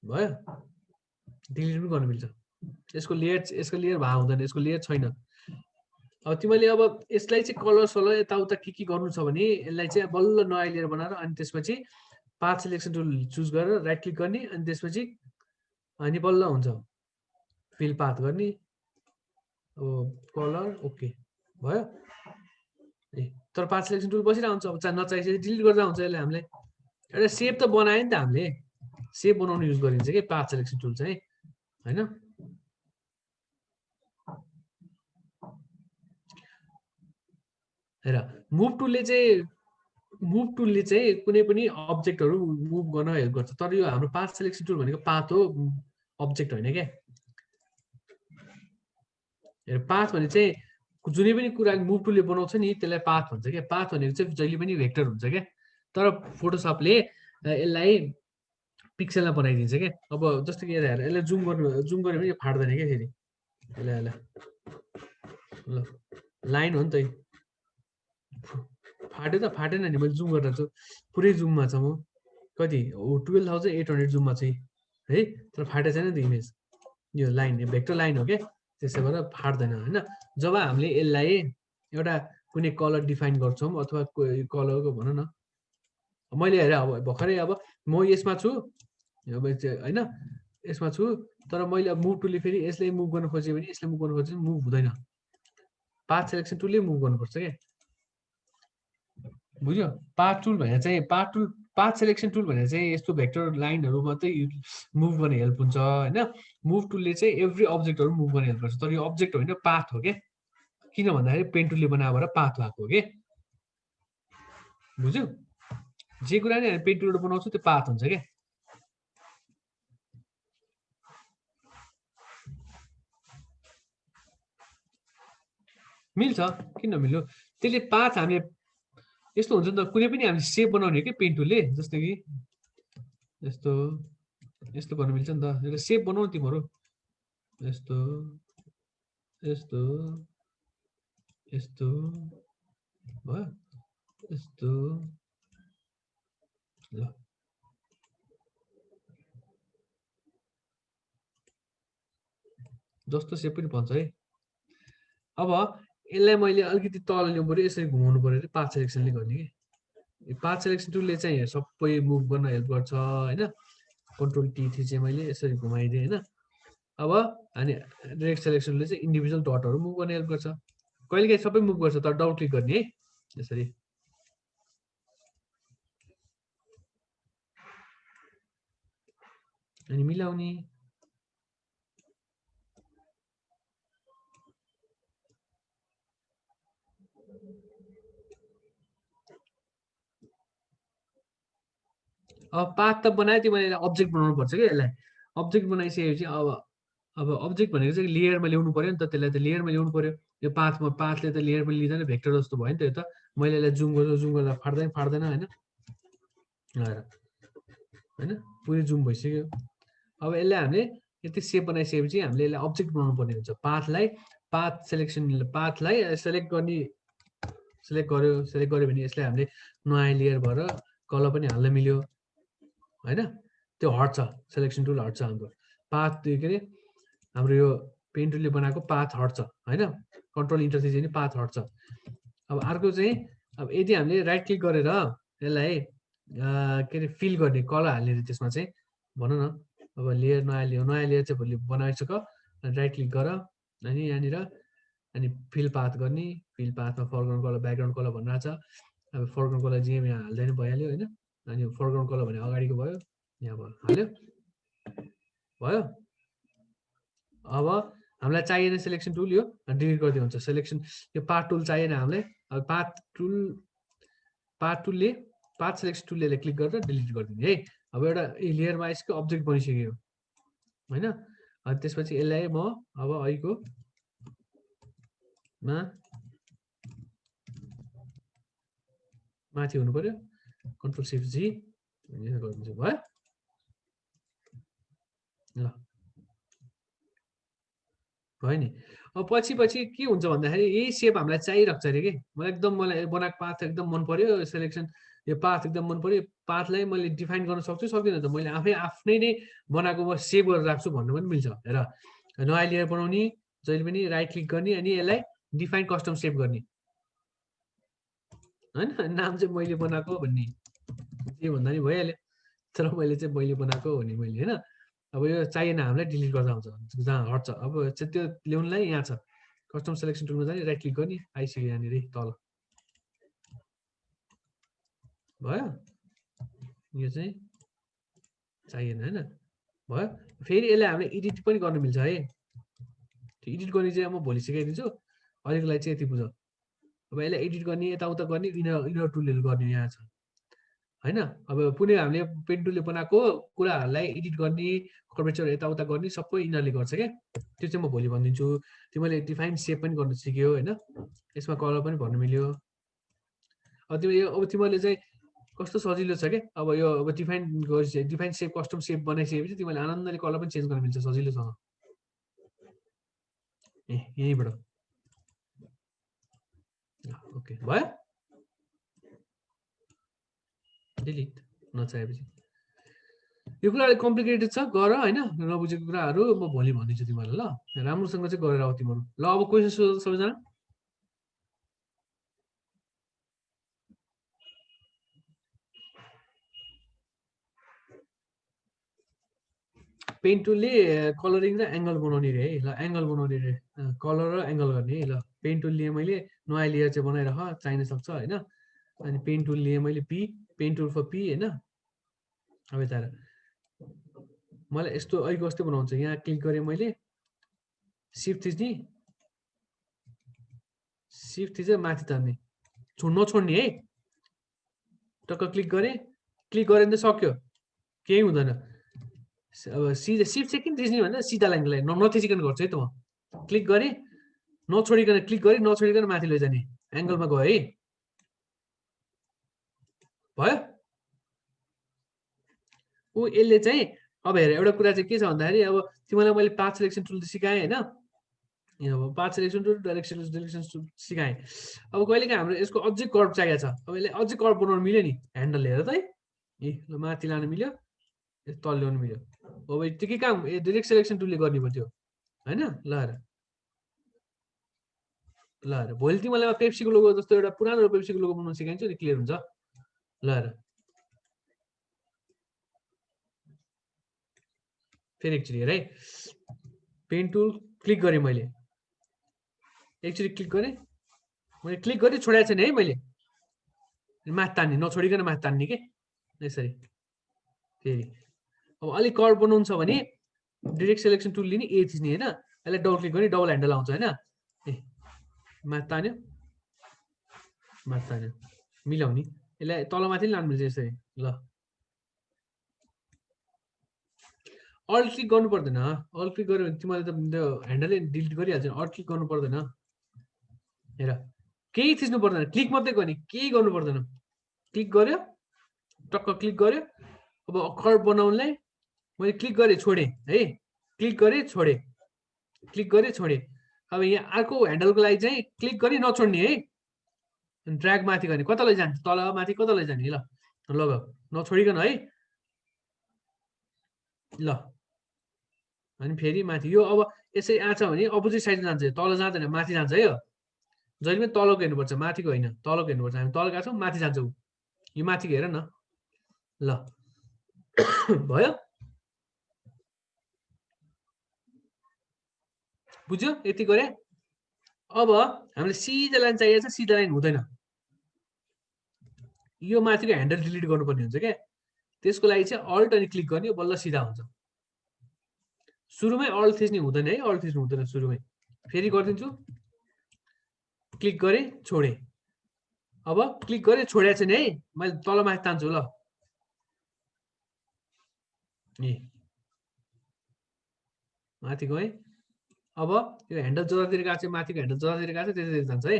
[SPEAKER 2] भयो डिलिट पनि गर्न मिल्छ यसको लेयर भा हुँदैन यसको लेयर छैन अब तिमीले अब यसलाई चाहिँ कलर सलर यताउता के गर्नु छ भने यसलाई चाहिँ बल्ल नयाँ लेयर बनाएर अनि त्यसपछि पाथ सिलेक्सन टुल चुज गरेर राइट क्लिक गर्ने अनि त्यसपछि अनि बल्ल हुन्छ फिल पाथ गर्ने अब कलर ओके भयो ए तर पाथ सिलेक्सन टुल बसिरहेको हुन्छ अब नचाहिएपछि डिलिट गर्दा हुन्छ यसले हामीले एउटा सेप त बनायो नि त हामीले सेप बनाउन युज गरिन्छ के पाथ सिलेक्सन टुल चाहिँ हैन हेर मुभ टुलले चाहिँ कुनै पनि अब्जेक्टहरु मुभ गर्न हेल्प गर्छ तर यो हाम्रो पाथ सिलेक्सन टुल भनेको पाथ हो अब्जेक्ट होइन के हेर पाथ भने चाहिँ जुनै पनि कुरा मुभ टुलले बनाउँछ नि त्यसलाई पाथ भन्छ के पाथ भनेको चाहिँ जहिले पनि भेक्टर हुन्छ के तर फोटोशपले यसलाई पिक्सेलमा बनाइदिन्छ के अब जस्तो कि हेर यसलाई जुम गऱ्यो भने यो फाट्दैन के फेरि यसलाई ल लाइन हो नि त फाटेन नि मैले जुम गरेर छु पुरै जुममा छ म कति 12800 जुममा छ है तर फाटे छैन नि इमेज यो लाइन भेक्टर लाइन हो के त्यसै भएर फाट्दैन हैन जब हामीले यसलाई एउटा कुनै कलर डिफाइन गर्छौं अथवा कलरको भन न मैले हेरे अब भर्खरै अब म यसमा छु हैन यसमा छु तर मैले अब मुभ टुलले फेरि यसलाई मुभ गर्न खोजे भने यसलाई मुभ गर्न खोजे भने मुभ हुँदैन पाथ सिलेक्सन टुलले मुभ गर्नुपर्छ के बुझ्यो पाथ टुल भने चाहिँ पाथ सिलेक्सन टुल भने चाहिँ यस्तो भेक्टर लाइनहरु मात्रै मुभ गर्ने हेल्प हुन्छ हैन मुभ टुलले चाहिँ एभ्री अब्जेक्टहरु मुभ गर्ने हेल्प गर्छ तर यो अब्जेक्ट होइन पाथ हो के किन भन्दाखेरि पेन टुलले बनाएर पाथ भएको हो के बुझ्यो जे कुरा नि हामी पेन टुलबाट बनाउँछौं त्यो पाथ हुन्छ के मिल्छ किन नमिल्यो त्यसले पाथ हामीले यस्तो हुन्छ नि त कुनै पनि हामीले सेप बनाउने के पेन टुलले जस्तो कि यस्तो गर्न मिल्छ नि त एउटा सेप बनाउनु तिमीहरु यस्तो भयो यस्तो ल जस्तो सेप पनि भन्छ है अब यसलाई मैले अलिकति तल ल्याउनु पर्यो यसरी घुमाउनु पर्यो रे पाथ सिलेक्सनले गर्ने के पाथ सिलेक्सन टुलले चाहिँ सबै मुभ गर्न हेल्प गर्छ हैन कन्ट्रोल टी थिचे मैले यसरी घुमाइदिए हैन अब अनि डाइरेक्ट सिलेक्सनले चाहिँ इन्डिभिजुअल डटहरु मुभ गर्न हेल्प गर्छ कहिलेकाहीँ सबै मुभ गर्छ तर डबल क्लिक गर्ने है यसरी अनि मिलाउने अब पाथ त बनायो त्यो मैले अब्जेक्ट बनाउनु पर्छ के यसलाई अब्जेक्ट बनाइसकेपछि अब अब्जेक्ट भनेको चाहिँ लेयरमा ल्याउनु पर्यो नि त त्यसलाई त लेयरमा ल्याउनु पर्यो यो पाथले त लेयर पनि लिँदैन भेक्टर जस्तो भयो नि त यो त मैले यसलाई जुम गर्दा फाट्दैन हैन हैन पुरै जुम भइसक्यो अब यसलाई हामीले यति सेप बनाइसकेपछि हामीले यसलाई अब्जेक्ट बनाउनु पर्ने हुन्छ पाथलाई सेलेक्ट गर्यो भने यसलाई हामीले नयाँ लेयर भएर कलर पनि हाल्न मिल्यो हैन त्यो हट्छ सिलेक्सन टुल हट्छ हाम्रो पाथ के अरे हाम्रो यो पेन टुलले बनाएको पाथ हट्छ हैन कन्ट्रोल इन्टर थिच्यो भने पाथ हट्छ अब अर्को चाहिँ अब यदि हामीले राइट क्लिक गरेर यसलाई के अरे फिल गर्ने कलर हाल्ने त्यसमा चाहिँ भन न अब लेयर नयाँ लेयर चाहिँ भोलि बनाइसक अनि राइट क्लिक गर अनि यहाँनिर अनि फिल पाथ गर्ने फिल पाथमा फोरग्राउन्ड कलर ब्याकग्राउन्ड कलर भनिरहेछ अब फोरग्राउन्ड कलर जे यहाँ हाल्दैन भइहाल्यो हैन अनि फोरग्राउन्ड कलर भने अगाडिको भयो यहाँ भयो हाल्यो अब हामीलाई चाहिने सिलेक्सन टुल यो डिलिट गरिदियो हुन्छ सिलेक्सन यो पाथ टुल चाहिएन हामीलाई अब पाथ टुलले पाथ सिलेक्सन टुलले क्लिक गरेर डिलिट गरिदिने है अब एउटा लेयरमा यसको अब्जेक्ट बनिसक्यो हैन अनि त्यसपछि यसलाई म अब अहिको माथि हुनु पर्यो कन्ट्रोल शिफ्ट जी यो गरिदिन्छु भयो ल भयो नि अब पछि के हुन्छ भन्दाखेरि यही सेप हामीलाई चाहिरहेको छ अरे के मलाई बनाएको पाथ एकदम मन पर्यो सिलेक्सन यो पाथ एकदम मन पर्यो पाथलाई मैले डिफाइन गर्न सक्छु सक्दिनँ त मैले आफ्नै नै बनाएको सेभ गरेर राख्छु भन्नु पनि मिल्छ हेर नयाँ लेयर बनाउने जहिले पनि राइट क्लिक गर्ने अनि यसलाई डिफाइन कस्टम सेभ गर्ने हैन नाम चाहिँ मैले बनाएको भन्ने के भन्दा नि भइहाल्यो तर मैले चाहिँ मैले बनाएको भन्ने मैले हैन अब यो चाहिएन हामीलाई डिलिट गर्दा हुन्छ जहाँ हट्छ अब चाहिँ त्यो ल्याउनलाई यहाँ छ कस्टम सिलेक्सन टुलमा जाने राइट क्लिक गर्ने आइसक्यो यहाँनिर तल भयो यो चाहिँ चाहिएन हैन भयो फेरि यसलाई हामीले एडिट पनि गर्न मिल्छ है त्यो एडिट गर्ने चाहिँ म भोलि सिकाइदिन्छु अहिलेको लागि चाहिँ यति बुझ अब यसलाई एडिट गर्ने यताउता गर्ने इनर टुलहरू गर्ने यहाँ छ हैन अब कुनै हामीले पेन टुलले बनाएको कुराहरूलाई एडिट गर्ने कर्वेचर यताउता गर्ने सबै यिनीहरूले गर्छ क्या त्यो चाहिँ म भोलि भनिदिन्छु तिमीले डिफाइन सेप पनि गर्न सिक्यो हैन यसमा कलर पनि भर्न मिल्यो अब तिमीले चाहिँ कस्तो सजिलो छ के अब यो अब डिफाइन सेप कस्टम सेप बनाइसकेपछि तिमीले आनन्दले कलर पनि चेन्ज गर्न मिल्छ सजिलोसँग यहीँबाट ओके भयो डिलिट नचाहेपछि यो कुरा अलिक कम्प्लिकेटेड छ गर हैन नबुझेको कुराहरू म भोलि भनिदिन्छु तिमीलाई ल राम्रोसँग चाहिँ गरेर आऊ तिमीहरू ल अब क्वेसन सोध सबैजना पेन टुलले कलरिङ र एङ्गल बनाउने रे ल एङ्गल बनाउने रे कलर र एङ्गल गर्ने है ल पेन टुल लिए मैले नयाँ लेयर चाहिँ बनाइराख चाहिन सक्छ हैन अनि पेन टुल लिए मैले पेन टुल फर पी हैन अब यता मलाई यस्तो अहिले कस्तो बनाउँछ यहाँ क्लिक गरेँ मैले शिफ्ट थिच्ने शिफ्ट थिचेर माथि तान्ने नछोड्ने है टक्क क्लिक गरेँ त सक्यो केही हुँदैन अब सिधा शिफ्ट चाहिँ किन थिच्ने भन्दा सिधा लाइनलाई नथिचिकन गर्छु है त म क्लिक गरेँ नछोडिकन क्लिक गरेँ नछोडिकन माथि लैजाने एङ्गलमा गयो है भयो ऊ यसले चाहिँ अब हेर एउटा कुरा चाहिँ के छ भन्दाखेरि अब तिमीलाई मैले पाथ सिलेक्सन टुल सिकाएँ हैन अब path selection tool direction tool सिकाएँ अब कहिलेकाहीँ हाम्रो यसको अझै कर्भ चाहिएको छ अब यसले अझै कर्भ बनाउनु मिल्यो नि ह्यान्डल हेर त है ल माथि लानु मिल्यो तल ल्याउनु मिल्यो अब त्यो के काम डाइरेक्ट सिलेक्सन टुलले गर्ने भयो त्यो हैन ल हेर भोलि तिमीलाई पेप्सीको लोगो जस्तो एउटा पुरानो पेप्सीको लोगो बनाउन सिकाइन्छु नि क्लियर हुन्छ ल हेर फेरि एकचोटि हेर है पेन टुल क्लिक गरेँ मैले एकचोटि क्लिक गरेँ क्लिक गरेँ छोडाएको छैन है मैले माथि तान्ने नछोडिकन माथि तान्ने के यसरी फेरि अब अलिक कर्भ बनाउनु छ भने डाइरेक्ट सिलेक्सन टुल लिने ए थिच्ने हैन यसलाई डबल क्लिक गर्ने डबल ह्यान्डल आउँछ हैन ए माथि तान्यो मिलाउने यसलाई तलमाथि लानु मिल्छ यसरी ल अल्ट क्लिक गर्नु पर्दैन अल्ट क्लिक गर्यो भने तिमीले त त्यो ह्यान्डलले डिलिट गरिहाल्छ अल्ट क्लिक गर्नु पर्दैन हेर केही थिच्नु पर्दैन क्लिक मात्रै गर्ने केही गर्नु पर्दैन क्लिक गर्यो टक्क क्लिक गर्यो अब कर्भ बनाउनलाई मैले क्लिक गरेँ छोडेँ है क्लिक गरेँ छोडेँ अब यहाँ अर्को ह्यान्डलको लागि चाहिँ क्लिक गरी नछोड्ने है ड्र्याग माथि गर्ने कता लैजाने तल माथि कता लैजाने ल लगाऊ नछोडिकन है ल अनि फेरि माथि यो अब यसै आछ भने अपोजिट साइड जान्छ तल जाँदैन माथि जान्छ है जहिले पनि तलको हेर्नुपर्छ माथिको होइन तलको हेर्नुपर्छ हामी तल गएको छौँ माथि जान्छौँ यो माथिको हेर न ल भयो बुझ्यो यति गरे अब हामीले सिधा लाइन चाहिएको छ सिधा लाइन हुँदैन यो माथिको ह्यान्डल डिलिट गर्नुपर्ने हुन्छ क्या त्यसको लागि चाहिँ अल्ट अनि क्लिक गर्ने बल्ल सिधा हुन्छ सुरुमै अल्ट थिच्ने हुँदैन है, अल्ट थिच्नु हुँदैन सुरुमै। फेरि गरिदिन्छु, क्लिक गरेँ छोडेँ। अब क्लिक गरेँ छोडेको छैन है, मैले तल माथि तान्छु ल। माथि गएँ। अब यो ह्यान्डल जतातिर गएको छ, माथिको ह्यान्डल जतातिर गएको छ त्यतातिर जान्छ है।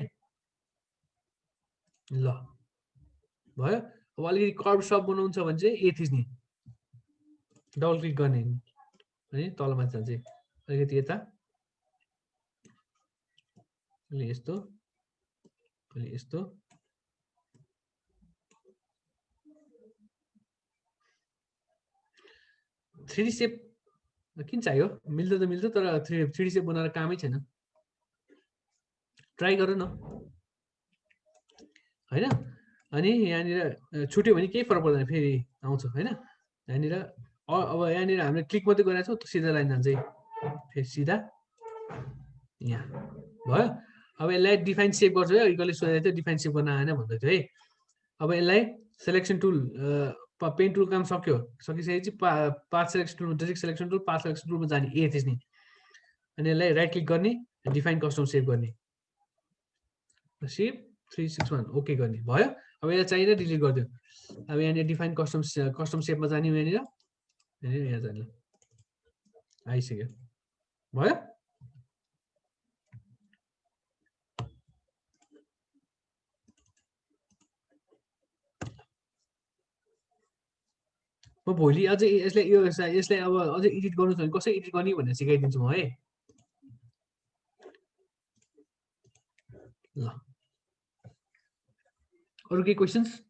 [SPEAKER 2] ल भयो। अब अलिकति कर्भ सप बनाउनु छ भने चाहिँ ए थिच्ने, डबल क्लिक गर्ने अनि तल माथि जान्छ। अलिकति यता, अलि यस्तो, अलि यस्तो। थ्री सेप किन चाहियो? मिल्छ त मिल्छ, तर थ्री सेप बनाएर कामै छैन। ट्राई गर न होइन। अनि यहाँनिर छुट्यो भने केही फरक पर्दैन, फेरि आउँछ होइन। यहाँनिर अब यहाँनिर हामीले क्लिक मात्रै गरेको छौँ, सिधा लाइन जान्छ है, फेरि सिधा यहाँ भयो। अब यसलाई डिफाइन सेप गर्छु है, अघिले सोधेको थियो डिफाइन सेप गर्न आएन भन्दै थियो है। अब यसलाई सेलेक्सन टुल, पेन टुल काम सक्यो, सकिसकेपछि path selection tool, direct selection tool, path selection टुलमा जाने ए थिच्ने, अनि यसलाई राइट क्लिक गर्ने, डिफाइन कस्टम सेभ गर्ने, सेभ 361 ओके गर्ने भयो। अब यसलाई चाहिँदा डिलिट गरिदियो। अब यहाँनिर डिफाइन कस्टम सेपमा जाने, यहाँनिर यहाँ जाने, आइसक्यो भयो। म भोलि अझै यसलाई अब अझै एडिट गर्नु छ भने कसरी एडिट गर्ने भनेर सिकाइदिन्छु म है। ल अरू केही क्वेसन्स?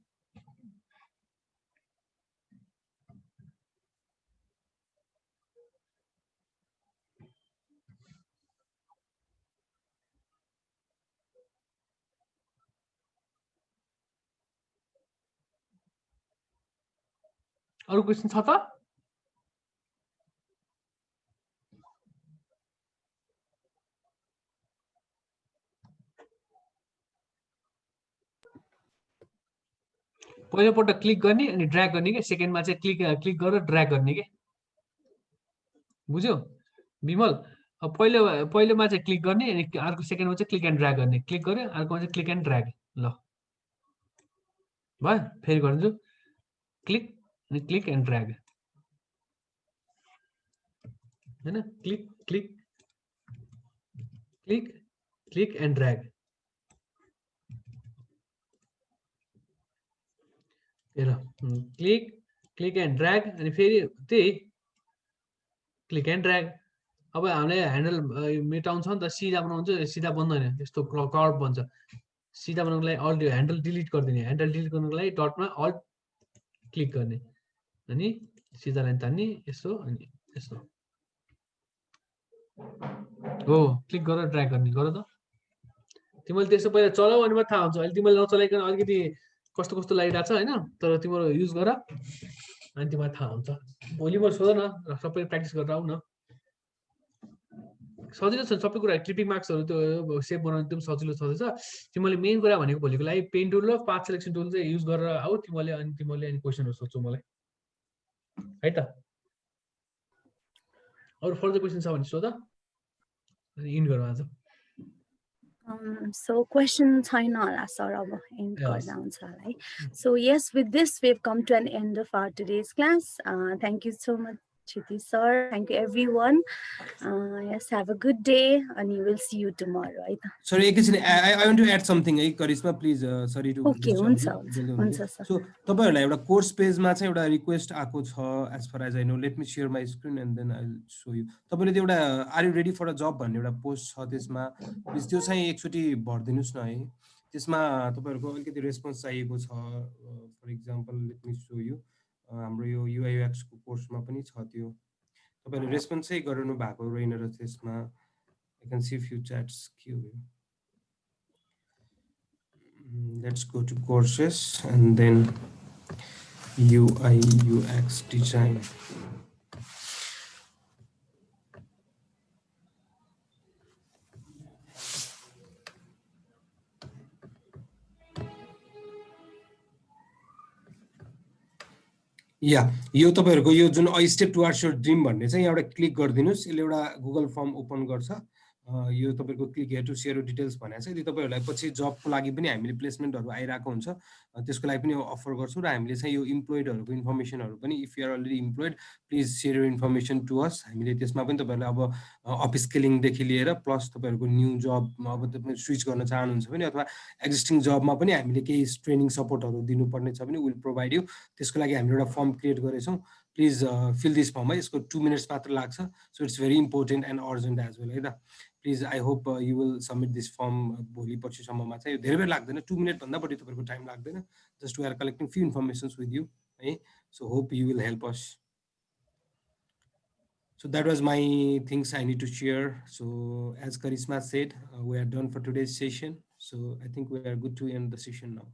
[SPEAKER 2] अरू क्वेसन छ त? पहिलोपल्ट क्लिक गर्ने अनि ड्र्याग गर्ने के, सेकेन्डमा चाहिँ क्लिक गरेर ड्र्याग गर्ने के, बुझ्यो विमल? अब पहिलोमा चाहिँ क्लिक गर्ने अनि अर्को सेकेन्डमा चाहिँ क्लिक एन्ड ड्र्याग गर्ने, क्लिक गर्यो अर्कोमा चाहिँ क्लिक एन्ड ड्र्याग। ल भयो, फेरि गर्छु क्लिक अनि क्लिक एन्ड ड्र्याग होइन, click click click click and drag. हेर क्लिक क्लिक एन्ड ड्र्याग अनि फेरि त्यही क्लिक एन्ड ड्र्याग। अब हामीले ह्यान्डल मेटाउनु छ नि त, सिधा बनाउनु चाहिँ सिधा बन्दैन, यस्तो कर्भ बन्छ। सिधा बनाउनुको लागि अल्ट, ह्यान्डल डिलिट गरिदिने, ह्यान्डल डिलिट गर्नुको लागि डटमा अल्ट क्लिक गर्ने अनि सिधा लाइन तान्ने, यसो अनि यसो हो, क्लिक गरेर ड्र्याग गर्ने। गर त तिमीले त्यस्तो पहिला चलाऊ अनि मात्रै थाहा हुन्छ। अहिले तिमीले नचलाइकन अलिकति कस्तो कस्तो लागिरहेको छ होइन, तर तिम्रो युज गर अनि तिमीलाई थाहा हुन्छ। भोलि म सोध न, सबै प्र्याक्टिस गरेर आऊ न, सजिलो छ सबै कुरा। क्लिपिङ मार्क्सहरू त्यो सेभ बनाउनु एकदम सजिलो छँदैछ। तिमीले मेन कुरा भनेको भोलिको लागि पेन टुल र पाथ सेलेक्सन टुल चाहिँ युज गरेर आऊ तिमीले, अनि तिमीले अनि क्वेसनहरू सोध्छौ मलाई है त। अरू फर्दर क्वेसन छ भने सोध अनि इन्ड गरौँ आज।
[SPEAKER 1] So question छैन होला सर, अब end गर्दा हुन्छ होला है। So yes, with this we've come to an end of our today's class. Thank you so much Chiti sir, thank you everyone. Yes, have a good day and we will see you tomorrow.
[SPEAKER 3] Sorry, I want to add something. Karisma, please. Sorry to
[SPEAKER 1] okay, sir.
[SPEAKER 3] So, तपाईहरुलाई एउटा course पेजमा चाहिँ एउटा request आएको छ, as far as I know. Let me share my screen and then I'll show you. तपाईले त्यो एउटा are you ready for a job भन्ने एउटा पोस्ट छ, त्यसमा प्लिज त्यो चाहिँ एकचोटी भर्दिनुस् न है। त्यसमा तपाईहरुको अलिकति रेस्पोन्स चाहिएको छ। For example let me show you, हाम्रो यो UI UX को कोर्समा पनि छ त्यो। तपाईहरुले रेस्पोन्स चाहिँ गर्नु भएको रहेन र त्यसमा I can see few chats queue. Let's go to courses and then UI UX design. या यो तपाईहरुको यो जुन स्टेप टुवर्ड्स योर ड्रिम भन्ने चाहिँ एउटा क्लिक गरिदिनुस्, यसले एउटा गुगल फर्म ओपन गर्छ। यो तपाईहरुको click here to share your details भनेको छ। यदि तपाईहरुलाई पछि जबको लागि पनि हामीले प्लेसमेन्टहरु आइराको हुन्छ, त्यसको लागि पनि अफर गर्छौं र हामीले चाहिँ यो इम्प्लोइडहरुको इन्फर्मेसनहरु पनि if you are already employed please share your information to us. हामीले त्यसमा पनि तपाईहरुलाई अब अपस्किलिङ देखि लिएर प्लस तपाईहरुको न्यू जब अब तपाई स्विच गर्न चाहनुहुन्छ भने अथवा एक्जिस्टिङ जबमा पनि हामीले केही ट्रेनिङ सपोर्टहरु दिनुपर्ने छ भने विल प्रोभाइड यु। त्यसको लागि हामीले एउटा फर्म क्रिएट गरेछौं। प्लिज फिल दिस फर्म है, यसको 2 मिनेट्स मात्र लाग्छ। So it's very important and urgent as well है त। Please I hope you will submit this form भोलि पर्सिसम्ममा चाहिँ। धेरै बेर लाग्दैन, 2 मिनेट भन्दा बढी तपाईहरुको टाइम लाग्दैन। Just we are collecting few informations with you है। So hope you will help us. So that was my things I need to share. So as Karisma said, we are done for today's session. So I think we are good to end the session now.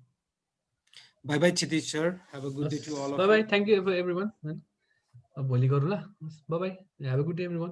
[SPEAKER 3] Bye bye Chitish sir. Have a good day to all of you.
[SPEAKER 2] Bye bye. Thank you for everyone. Bye bye. Have a good day everyone.